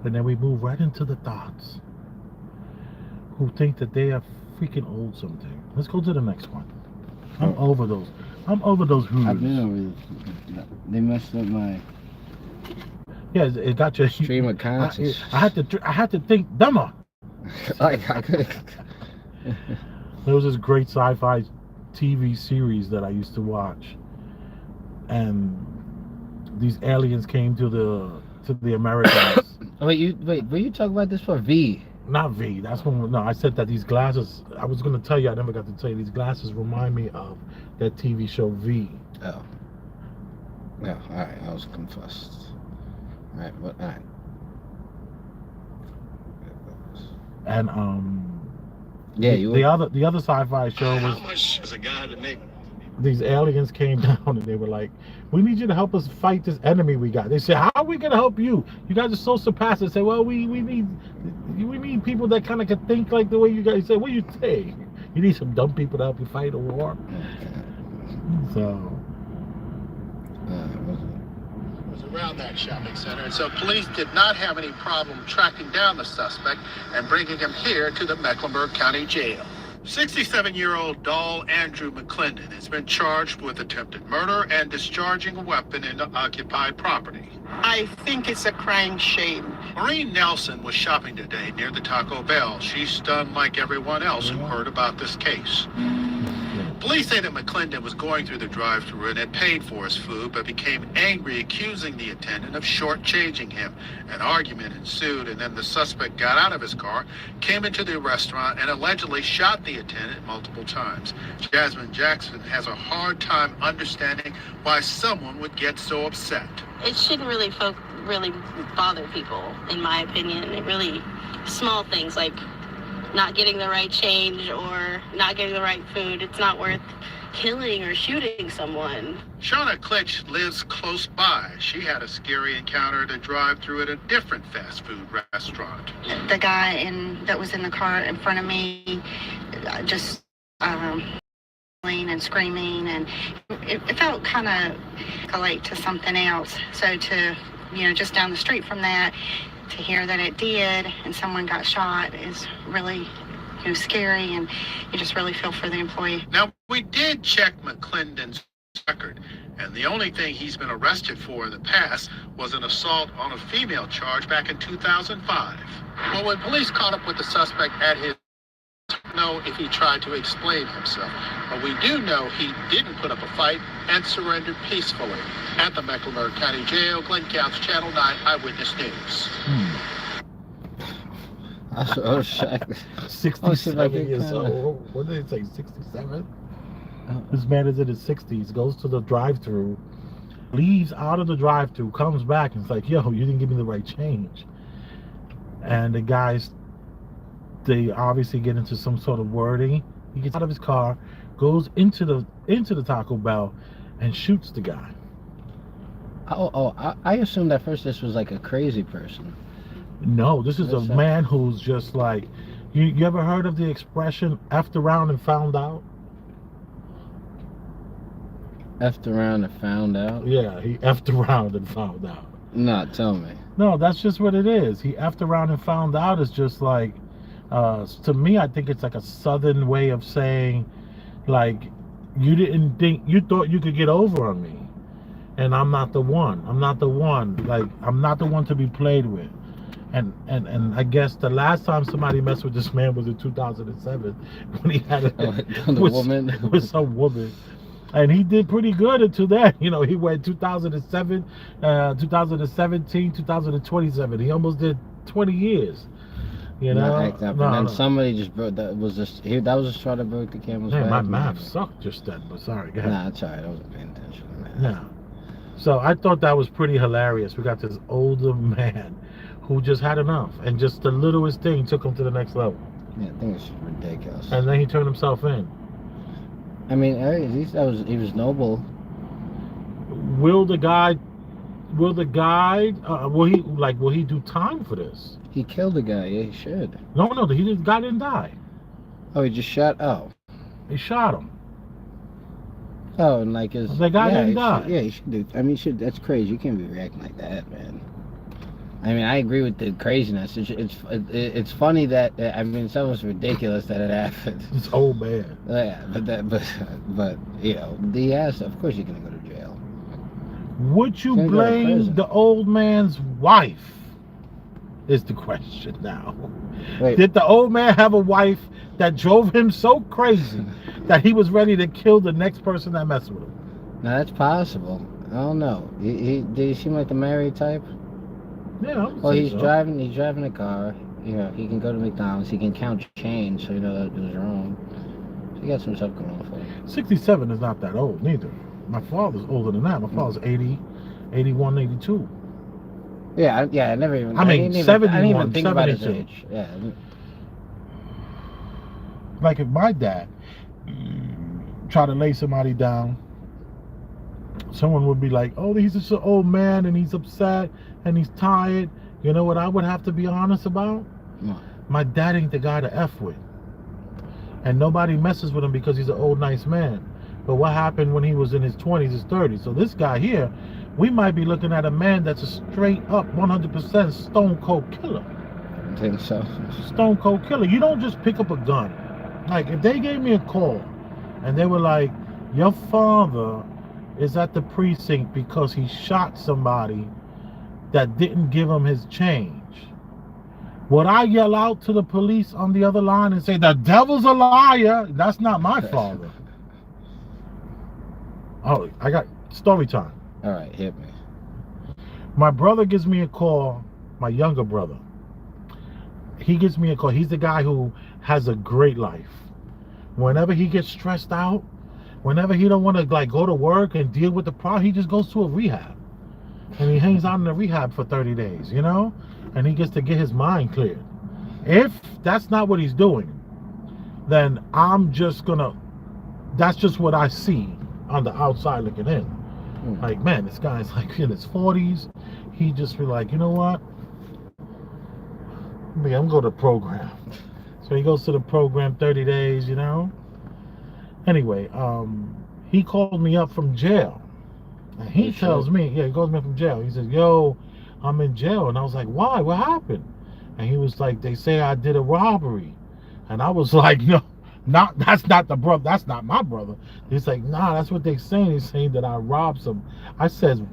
And then we move right into the thoughts. Who think that they are freaking old something. Let's go to the next one. I'm over those. I'm over those I've been hooters. over this. They messed up my Yeah, it got your stream of conscience. I had to think dumber. Like I could. There was this great sci-fi TV series that I used to watch, and these aliens came to the Americas. Were you talking about this for V? Not V. That's when. No, I said that these glasses. I was gonna tell you. I never got to tell you. These glasses remind me of that TV show V. Oh. Yeah. All right. I was confused. All right. All right. And Yeah. the other sci-fi show was. How much is a guy to make? These aliens came down and they were like, "We need you to help us fight this enemy we got." They said, "How are we gonna help you? You guys are so surpassed." They said, "Well, we need people that kind of can think like the way you guys say." What do you say? You need some dumb people to help you fight a war. So. Was around that shopping center, and so police did not have any problem tracking down the suspect and bringing him here to the Mecklenburg County Jail. 67-year-old Dahl Andrew McClendon has been charged with attempted murder and discharging a weapon into occupied property. I think it's a crying shame. Maureen Nelson was shopping today near the Taco Bell. She's stunned like everyone else who heard about this case. Police say that McClendon was going through the drive-thru and had paid for his food, but became angry, accusing the attendant of shortchanging him. An argument ensued, and then the suspect got out of his car, came into the restaurant, and allegedly shot the attendant multiple times. Jasmine Jackson has a hard time understanding why someone would get so upset. It shouldn't really bother people, in my opinion. It really, small things like not getting the right change or not getting the right food. It's not worth killing or shooting someone. Shauna Klitsch lives close by. She had a scary encounter at a drive-thru at a different fast food restaurant. The guy that was in the car in front of me just and screaming, and it felt kind of escalate to something else. So to, just down the street from that, to hear that it did and someone got shot is really scary, and you just really feel for the employee. Now, we did check McClendon's record, and the only thing he's been arrested for in the past was an assault on a female charge back in 2005. Well, when police caught up with the suspect at his know if he tried to explain himself, but we do know he didn't put up a fight and surrendered peacefully. At the Mecklenburg County Jail, Glenn Counts, Channel 9 Eyewitness News. I was shocked. 67 years old. What did they say? 67? This man is in his 60s, goes to the drive-thru, leaves out of the drive-thru, comes back, and it's like, "Yo, you didn't give me the right change." And the guys, they obviously get into some sort of wording. He gets out of his car, goes into the Taco Bell, and shoots the guy. I assumed at first this was like a crazy person. No, this is a man who's just like, you ever heard of the expression "effed around and found out"? Effed around and found out? Yeah, he effed around and found out. No, tell me. No, that's just what it is. He effed around and found out is just like, to me, I think it's like a southern way of saying, like, you thought you could get over on me, and I'm not the one. I'm not the one. Like, I'm not the one to be played with. And I guess the last time somebody messed with this man was in 2007 when he had with some woman. And he did pretty good until that. He went 2007, 2017, 2027. He almost did 20 years. And somebody just broke that. Was the straw that broke the camel's back. My math sucked just then, but sorry. Go ahead. Nah, it's alright. I wasn't paying attention. Yeah. So I thought that was pretty hilarious. We got this older man who just had enough, and just the littlest thing took him to the next level. Yeah, I think it's ridiculous. And then he turned himself in. I mean, at least he was noble. Will he do time for this? He killed a guy. Yeah, he should. No, the guy didn't die. Oh, he just shot. Oh, he shot him. Oh, and like his. The guy didn't he die. should- yeah, he should do. I mean, that's crazy. You can't be reacting like that, man. I mean, I agree with the craziness. It's funny that I mean, it's almost ridiculous that it happened. This old man. Yeah, but you know, the ass. Of course, you're gonna go to jail. Would you Gonna go to blame prison. the old man's wife? Is the question now. Wait, Did the old man have a wife that drove him so crazy that he was ready to kill the next person that messed with him? now that's possible. I don't know. Did he seem like the married type? Yeah. I would Well, say he's so. driving. He's driving a car. You know, he can go to McDonald's. He can count change, so you know that it was wrong. So he got some stuff going on for him. 67 is not that old neither. My father's older than that. My father's 80, 81, 82. Yeah, I never even. I mean, didn't even, 71, I didn't even think about his 72. age. Yeah. Like if my dad tried to lay somebody down, someone would be like, oh, he's just an old man and he's upset and he's tired. You know what I would have to be honest about? What? My dad ain't the guy to F with. And nobody messes with him because he's an old, nice man. But what happened when he was in his 20s, his 30s? So this guy here, we might be looking at a man that's a straight up 100% stone cold killer. I think so. Stone cold killer. You don't just pick up a gun. Like if they gave me a call and they were like, your father is at the precinct because he shot somebody that didn't give him his change, would I yell out to the police on the other line and say, the devil's a liar? That's not my father. Oh, I got story time. All right, hit me. My brother gives me a call, my younger brother. He gives me a call. He's the guy who has a great life. Whenever he gets stressed out, whenever he don't want to like go to work and deal with the problem, he just goes to a rehab. And he hangs out in the rehab for 30 days, you know? And he gets to get his mind cleared. If that's not what he's doing, then I'm just gonna, that's just what I see on the outside looking in. Like, man, this guy's like in his 40s. He just be like, you know what? Maybe I'm going to the program. So he goes to the program 30 days, you know? Anyway, he called me up from jail. And he tells me, yeah, he calls me up from jail. He says, yo, I'm in jail. And I was like, why? What happened? And he was like, they say I did a robbery. And I was like, no. That's not the brother. That's not my brother. He's like, nah, that's what they're saying. He's saying that I robbed some. I said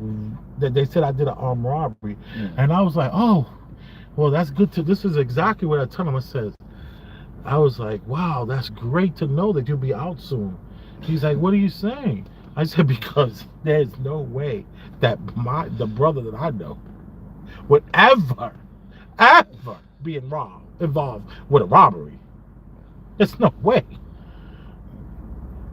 that they said I did an armed robbery, and I was like, oh, well, that's good to. This is exactly what I told him. I was like, wow, that's great to know that you'll be out soon. He's like, what are you saying? I said, because there's no way that the brother that I know would ever be involved with a robbery. There's no way.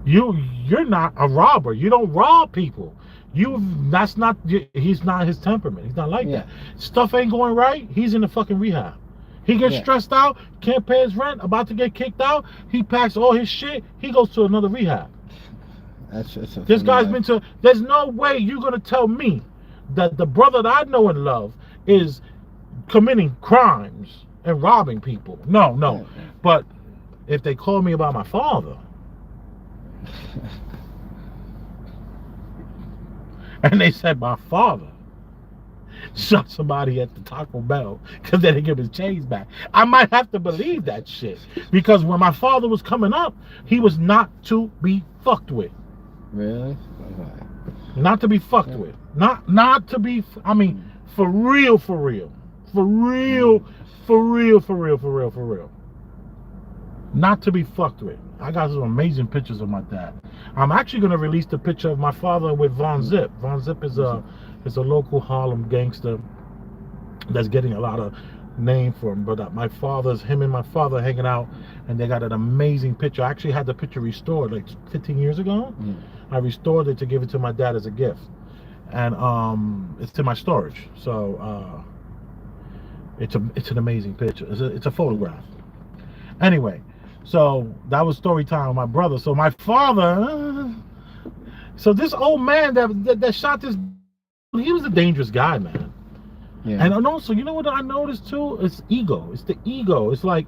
You're not a robber. You don't rob people. He's not his temperament. He's not like that. Stuff ain't going right. He's in the fucking rehab. He gets stressed out, can't pay his rent, about to get kicked out. He packs all his shit. He goes to another rehab. This guy's been to. There's no way you're gonna tell me that the brother that I know and love is committing crimes and robbing people. No. But if they call me about my father, and they said my father shot somebody at the Taco Bell because they didn't give his change back, I might have to believe that shit. Because when my father was coming up, he was not to be fucked with. Really? Not to be fucked with. Not to be. I mean, for real. Not to be fucked with. I got some amazing pictures of my dad. I'm actually going to release the picture of my father with Von Zip. Von Zip is a local Harlem gangster that's getting a lot of name for him. But him and my father hanging out, and they got an amazing picture. I actually had the picture restored like 15 years ago. I restored it to give it to my dad as a gift, and it's in my storage. So it's an amazing picture. It's a photograph. Anyway. So that was story time with my brother. So my father, so this old man that shot this, he was a dangerous guy, man. Yeah. And also, you know what I noticed too? It's ego. It's the ego. It's like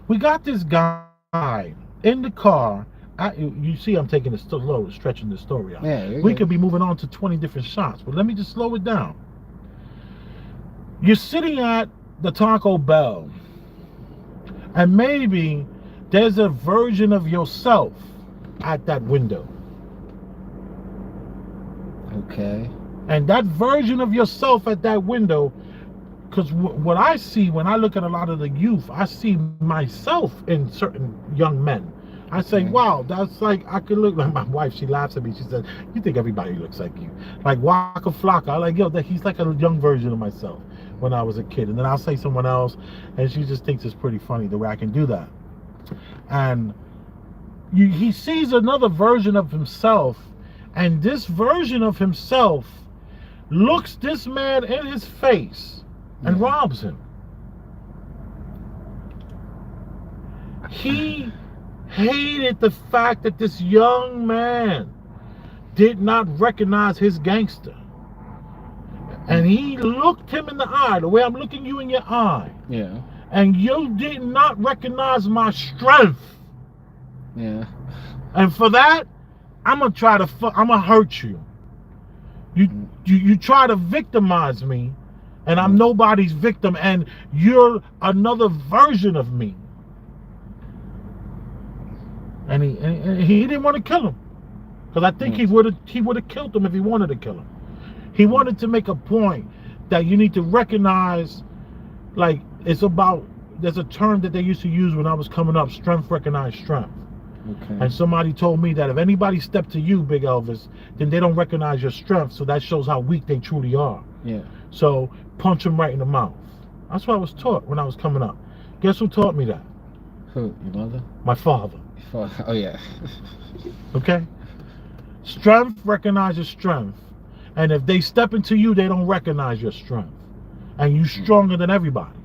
we got this guy in the car you see, I'm taking it slow, stretching the story out. Yeah, you're We good. could be moving on to 20 different shots, but let me just slow it down. You're sitting at the Taco Bell, and maybe there's a version of yourself at that window. Okay. And that version of yourself at that window, because what I see when I look at a lot of the youth, I see myself in certain young men. I say, wow, that's like, I could look like my wife. She laughs at me. She says, you think everybody looks like you. Like Waka Flocka. I'm like, yo, he's like a young version of myself when I was a kid. And then I'll say someone else, and she just thinks it's pretty funny the way I can do that. And he sees another version of himself, and this version of himself looks this man in his face and robs him. He hated the fact that this young man did not recognize his gangster. And he looked him in the eye, the way I'm looking you in your eye. Yeah. And you did not recognize my strength. Yeah. And for that, I'm gonna hurt you. You try to victimize me, and I'm nobody's victim, and you're another version of me. And he didn't want to kill him, because I think he would have killed him if he wanted to kill him. He wanted to make a point that you need to recognize, like, it's about, there's a term that they used to use when I was coming up, strength recognize strength. Okay. And somebody told me that if anybody stepped to you, Big Elvis, then they don't recognize your strength, so that shows how weak they truly are. Yeah. So punch them right in the mouth. That's what I was taught when I was coming up. Guess who taught me that? Who? Your mother? My father. Oh yeah. Okay? Strength recognizes strength. And if they step into you, they don't recognize your strength. And you stronger than everybody.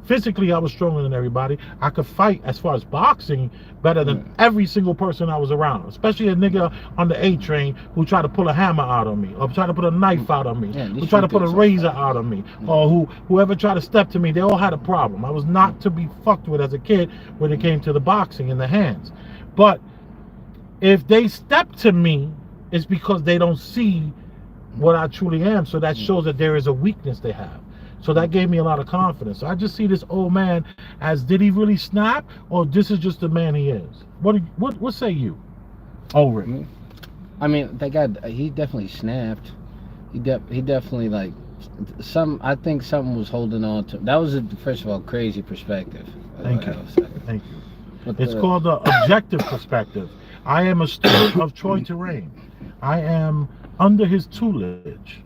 Physically, I was stronger than everybody. I could fight, as far as boxing, better than every single person I was around. Especially a nigga on the A train who tried to pull a hammer out on me, or tried to put a knife out on me, who tried to put a razor out on me, or whoever tried to step to me. They all had a problem. I was not to be fucked with as a kid when it came to the boxing in the hands. But if they step to me, it's because they don't see what I truly am. So that shows that there is a weakness they have. So that gave me a lot of confidence. So I just see this old man as, did he really snap, or this is just the man he is? What say you? Oh, Rick. I mean, that guy, he definitely snapped. He definitely, like, I think something was holding on to him. That was, first of all, crazy perspective. Thank you. Thank you. It's called the objective perspective. I am a student of Troy Terrain. I am under his tutelage.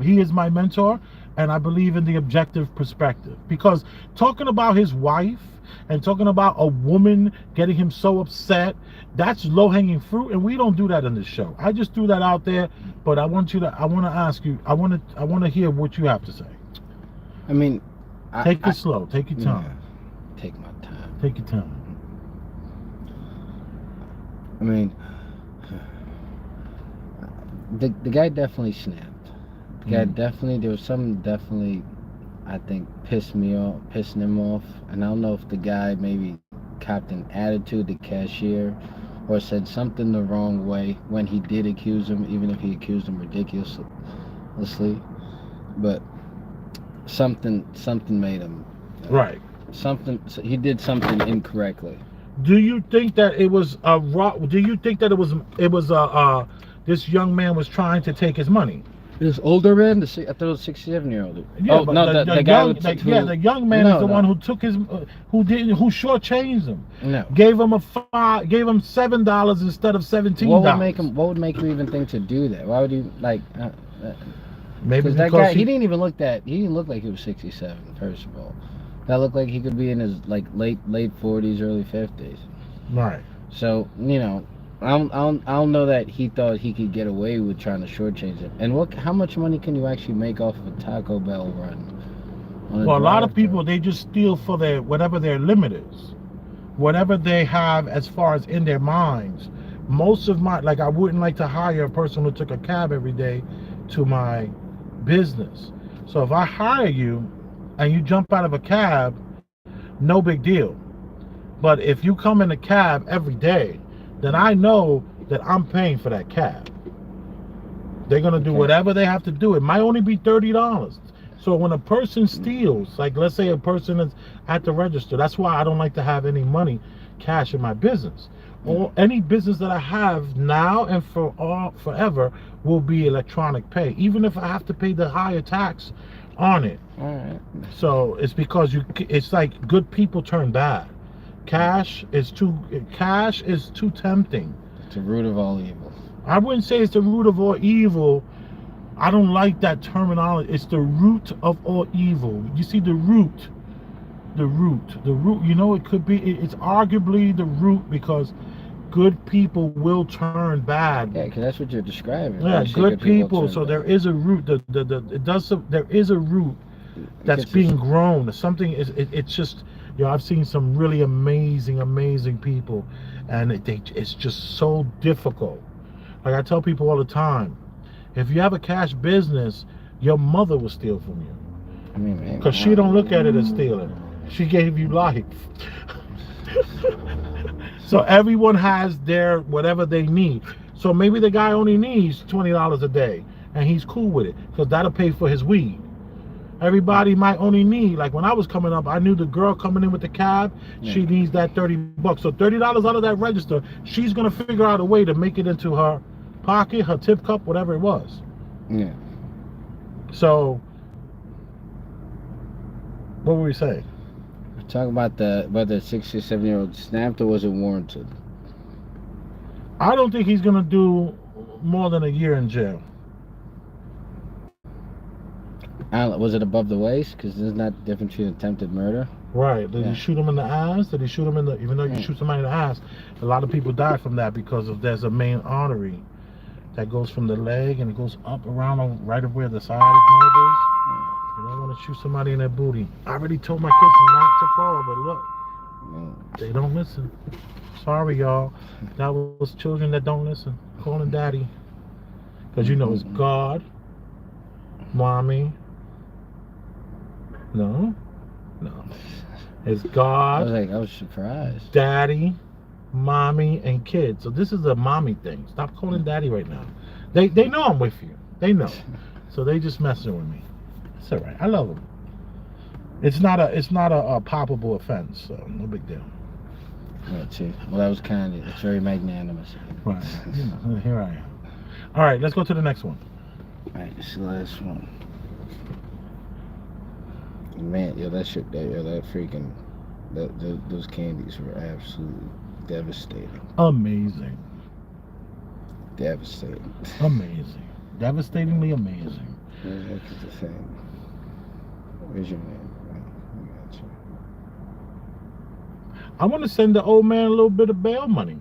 He is my mentor. And I believe in the objective perspective, because talking about his wife and talking about a woman getting him so upset, that's low-hanging fruit, and we don't do that in this show. I just threw that out there, but I want to ask you, I want to hear what you have to say. I mean, take it slow. Take your time. Yeah, take my time. Take your time. I mean, the guy definitely snapped. Yeah, definitely. There was something definitely, I think, pissing him off. And I don't know if the guy maybe copped an attitude, the cashier, or said something the wrong way when he did accuse him, even if he accused him ridiculously. But something made him. Right. He did something incorrectly. Do you think that it was do you think that it was this young man was trying to take his money? This older man? I thought it was 67-year-old. Yeah, oh no, the guy the young man is the one who took his, who shortchanged him. No. Gave him $7 instead of $17. What would make you even think to do that? Why would you like? Maybe that guy, he didn't look like he was 67. First of all, that looked like he could be in his like late 40s, early 50s. Right. So I don't know that he thought he could get away with trying to shortchange it. And how much money can you actually make off of a Taco Bell run? Well, a lot of people, they just steal for whatever their limit is, whatever they have as far as in their minds. Most of I wouldn't like to hire a person who took a cab every day to my business. So if I hire you and you jump out of a cab, no big deal. But if you come in a cab every day then I know that I'm paying for that cab. They're gonna do Okay. whatever they have to do. It might only be $30. So when a person steals, like let's say a person is at the register, that's why I don't like to have any money, cash in my business. Or any business that I have now and forever will be electronic pay, even if I have to pay the higher tax on it. All right. So it's because it's like good people turn bad. Cash is too tempting. It's the root of all evil. I wouldn't say it's the root of all evil. I don't like that terminology. It's the root of all evil. You see the root. You know, it could be. It's arguably the root because good people will turn bad. Yeah, because that's what you're describing. Yeah, Obviously, good people. turn So bad. there is a root. There is a root that's Because being grown. Something is. It's just. You know, I've seen some really amazing people, and it's just so difficult. Like I tell people all the time, if you have a cash business, your mother will steal from you. I mean, man, Because she don't look at it as stealing. She gave you life. So everyone has their whatever they need. So maybe the guy only needs $20 a day, and he's cool with it because that'll pay for his weed. Everybody might only need, like when I was coming up, I knew the girl coming in with the cab, she needs that $30. So $30 out of that register, she's gonna figure out a way to make it into her pocket, her tip cup, whatever it was. Yeah. So what were we saying? We're talking about whether 6 or 7-year-old snapped or was it warranted. I don't think he's gonna do more than a year in jail. Was it above the waist? Because isn't that different between attempted murder? Right. Did Yeah. he shoot him in the ass? Did he shoot him in the? Even though you Yeah. shoot somebody in the ass, a lot of people die from that because there's a main artery that goes from the leg and it goes up around right of where the side of nerve is. You don't want to shoot somebody in their booty. I already told my kids not to call, but look, No. they don't listen. Sorry, y'all. That was children that don't listen. Calling daddy. Because you know it's God, mommy. No. It's God, I was surprised. daddy, mommy, and kids. So this is a mommy thing. Stop calling daddy right now. They know I'm with you. They know. So they just messing with me. It's all right. I love them. It's not a palpable offense, so no big deal. Well, too. Well, that was kind of. It's very magnanimous. Right. You know, here I am. All right, let's go to the next one. All right, this is the last one. Man, yo, that shit, that freaking, those candies were absolutely devastating. Amazing. Devastating. Amazing. Devastatingly amazing. Look at the thing. Where's your name? I got you. I want to send the old man a little bit of bail money.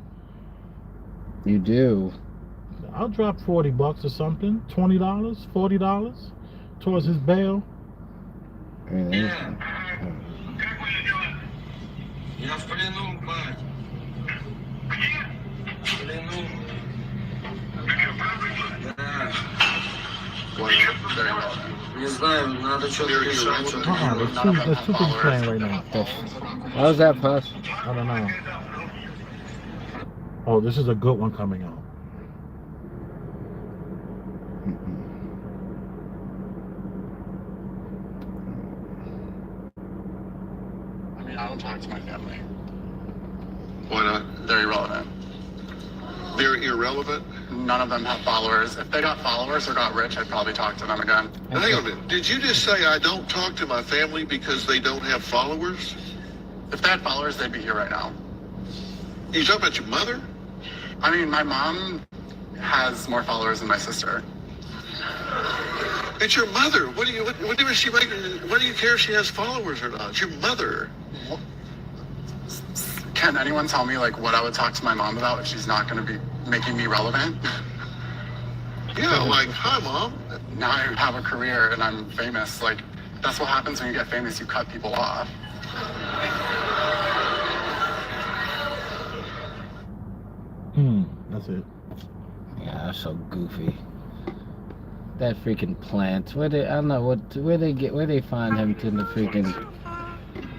You do? I'll drop $40 or something, $20, $40 towards his bail. I mean, there's- Я в плену, бать. В плену. Да. Не знаю, надо что-то решать. There's two things playing right now. How was that, Puss? I don't know. Oh, this is a good one coming out. I mean, I don't talk to my family. Why not? They're irrelevant. They're irrelevant? None of them have followers. If they got followers or got rich, I'd probably talk to them again. Hang on a minute. Did you just say I don't talk to my family because they don't have followers? If they had followers, they'd be here right now. You talking about your mother? I mean, my mom has more followers than my sister. It's your mother. What do you care if she has followers or not? It's your mother. Can anyone tell me, like, what I would talk to my mom about if she's not going to be making me relevant? Yeah, like, hi, Mom. Now I have a career and I'm famous. Like, that's what happens when you get famous. You cut people off. That's it. Yeah, that's so goofy. That freaking plant. I don't know where they find him to the freaking.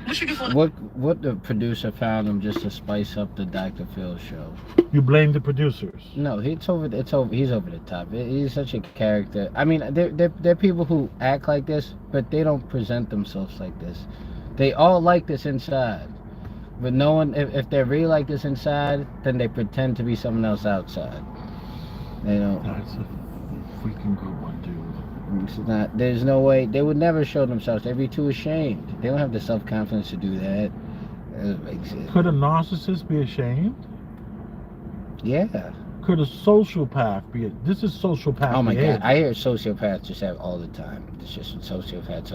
What you do for? What the producer found him just to spice up the Dr. Phil show. You blame the producers. No, he's over the top. He's such a character. I mean, there are people who act like this, but they don't present themselves like this. They all like this inside, but no one. If they're really like this inside, then they pretend to be someone else outside. They don't. That's a freaking good one, dude. It's not. There's no way they would never show themselves. They'd be too ashamed. They don't have the self-confidence to do that. That makes it. Could a narcissist be ashamed? Yeah. Could a sociopath be? This is sociopath. Oh my behavior. God! I hear sociopaths just have all the time. It's just sociopath.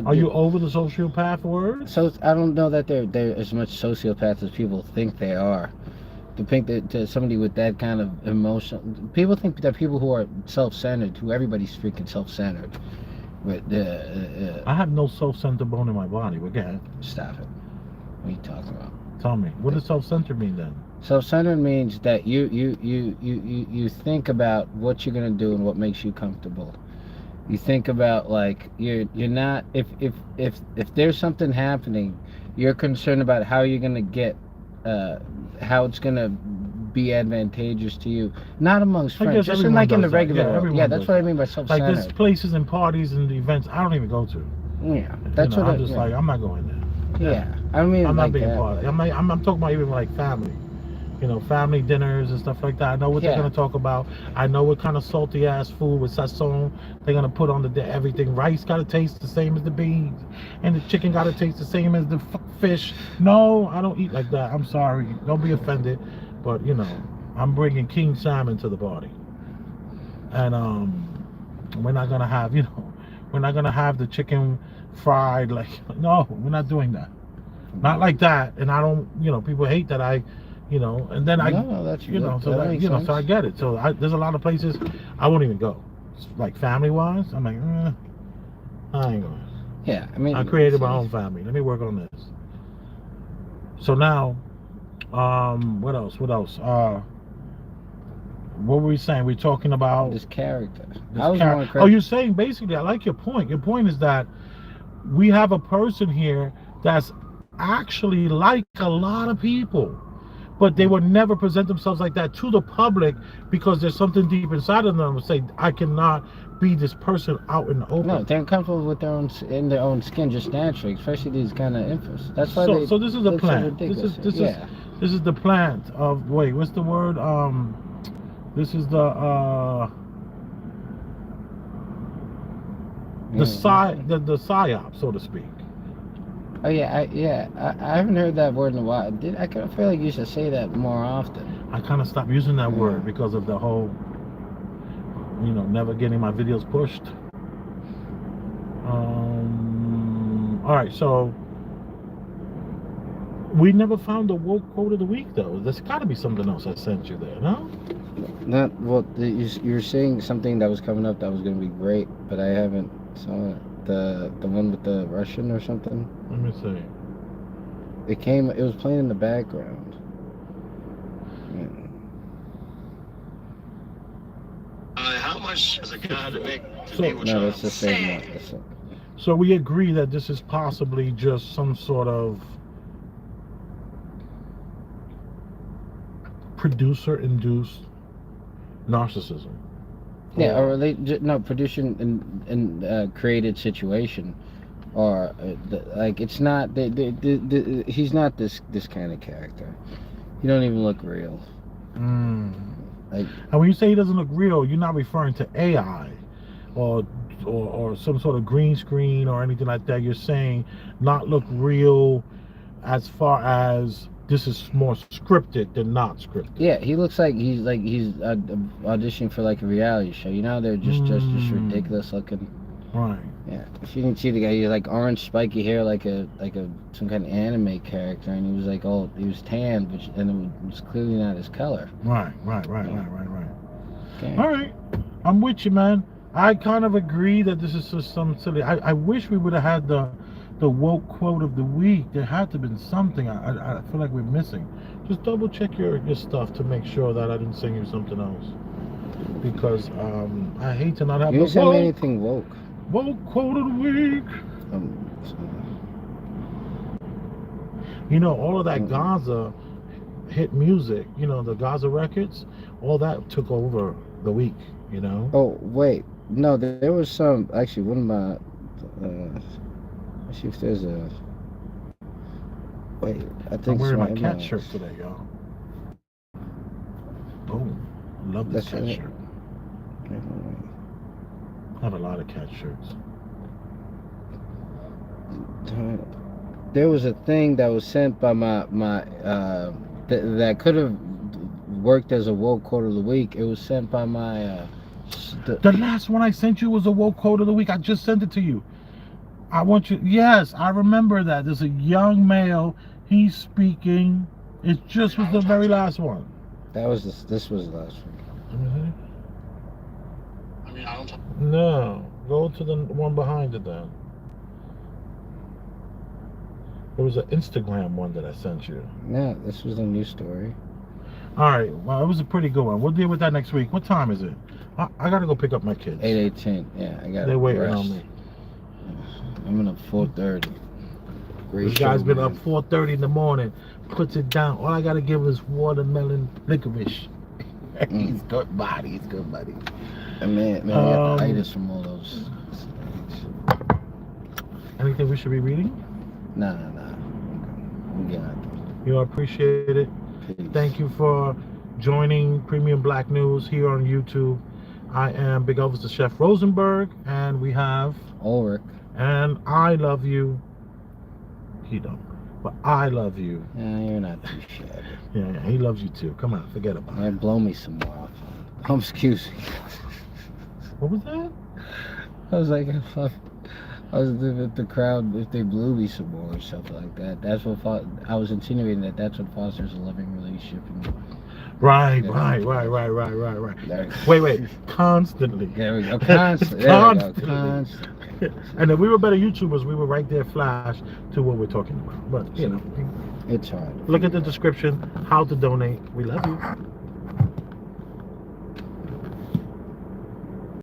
Are you over the sociopath word? So I don't know that they're as much sociopaths as people think they are. To think that somebody with that kind of emotion, people think that people who are self-centered, who everybody's freaking self-centered. But I have no self-centered bone in my body. But again, stop it. What are you talking about? tell me, what does self-centered mean then? Self-centered means that you think about what you're gonna do and what makes you comfortable. You think about like you're not if there's something happening, you're concerned about how you're gonna get how it's gonna be advantageous to you, not amongst friends, just in like in the regular world. Yeah, that's what I mean by self-centered. Like there's places and parties and events I don't even go to. Yeah, that's you know, what I'm just like I'm not going there. Yeah, I mean I'm like not being that. part of it. I'm talking about even like family. You know, family dinners and stuff like that. I know what they're gonna talk about. I know what kind of salty ass food with sazon they're gonna put on the everything. Rice gotta taste the same as the beans, and the chicken gotta taste the same as the fish. No, I don't eat like that. I'm sorry. Don't be offended, but you know, I'm bringing king salmon to the party, and we're not gonna have we're not gonna have the chicken fried like no, we're not doing that. Not like that. And I don't. People hate that I. And then that's so so I get it. So there's a lot of places I won't even go. Like family wise, I'm like, I ain't going. Yeah, I mean, I created my own family. Let me work on this. So now, what else? What were we saying? We're talking about this character. You're saying basically, I like your point. Your point is that we have a person here that's actually like a lot of people. But they would never present themselves like that to the public because there's something deep inside of them to say, I cannot be this person out in the open. No, they're comfortable with their own skin just naturally, especially these kind of infants. That's why so this is the plan. So this is the plan of what's the word? This is the psyop, so to speak. Oh yeah, I haven't heard that word in a while. I kind of feel like you should say that more often. I kind of stopped using that word because of the whole, never getting my videos pushed. All right, so we never found the woke quote of the week though. There's got to be something else I sent you there, no? You're saying something that was coming up that was going to be great, but I haven't saw it. The one with the Russian or something. Let me see. It was playing in the background. How much does a guy make to So- be with No, y'all? that's the same one. So we agree that this is possibly just some sort of producer-induced narcissism. Yeah, or production and created situation, or it's not. He's not this kind of character. He don't even look real. Like, and when you say he doesn't look real, you're not referring to AI, or some sort of green screen or anything like that. You're saying not look real, as far as this is more scripted than not scripted. yeah, he looks like he's auditioning for like a reality show. They're just ridiculous looking. Right. Yeah, if you can see the guy, he had like orange spiky hair, like some kind of anime character, and he was like, he was tan, and it was clearly not his color. Right. Okay. All right, I'm with you, man. I kind of agree that this is just some silly. I wish we would have had the woke quote of the week. There had to have been something. I feel like we're missing. Just double check your stuff to make sure that I didn't send you something else. Because I hate to not have You the didn't send me anything woke. woke quote of the week. You know, all of that Gaza hit music, you know, the Gaza records, all that took over the week, you know? Oh, wait. No, there was some. Actually, one of my. Let's see if there's a. Wait, I I'm think wearing my it's cat inbox. shirt today, y'all. Oh, love this That's cat it. shirt. I have a lot of cat shirts. There was a thing that was sent by that could have worked as a woke quote of the week. It was sent by my The last one I sent you was a woke quote of the week. I just sent it to you. I want you. Yes, I remember that. There's a young male. He's speaking. It just was the very last one. this was the last one. No, go to the one behind it then. There was an Instagram one that I sent you. Yeah, this was a new story. All right, well, it was a pretty good one. We'll deal with that next week. What time is it? I gotta go pick up my kids. 8:18. Yeah, I got. They're waiting on me. I'm in at 4:30. This guy's been up 4:30 in the morning. Puts it down. All I gotta give is watermelon licorice. He's good body. He's good buddy. And man, I got the itis from all those. Anything we should be reading? Nah. I'm good. You know, I appreciate it. Peace. Thank you for joining Premium Black News here on YouTube. I am Big Elvis the Chef Rosenberg, and we have Ulrich. And I love you. He don't, but I love you. Yeah, you're not too shabby. Yeah, he loves you too. Come on, forget about Yeah, it. blow me some more. Excuse me. What was that? I was like, if the crowd, if they blew me some more or something like that. That's what I was insinuating that's what fosters a loving relationship. Right. There, Wait. Constantly. there we go. Constantly. And if we were better YouTubers, we would right there flash to what we're talking about. But, you know, It's hard. look at the description, how to donate. We love you.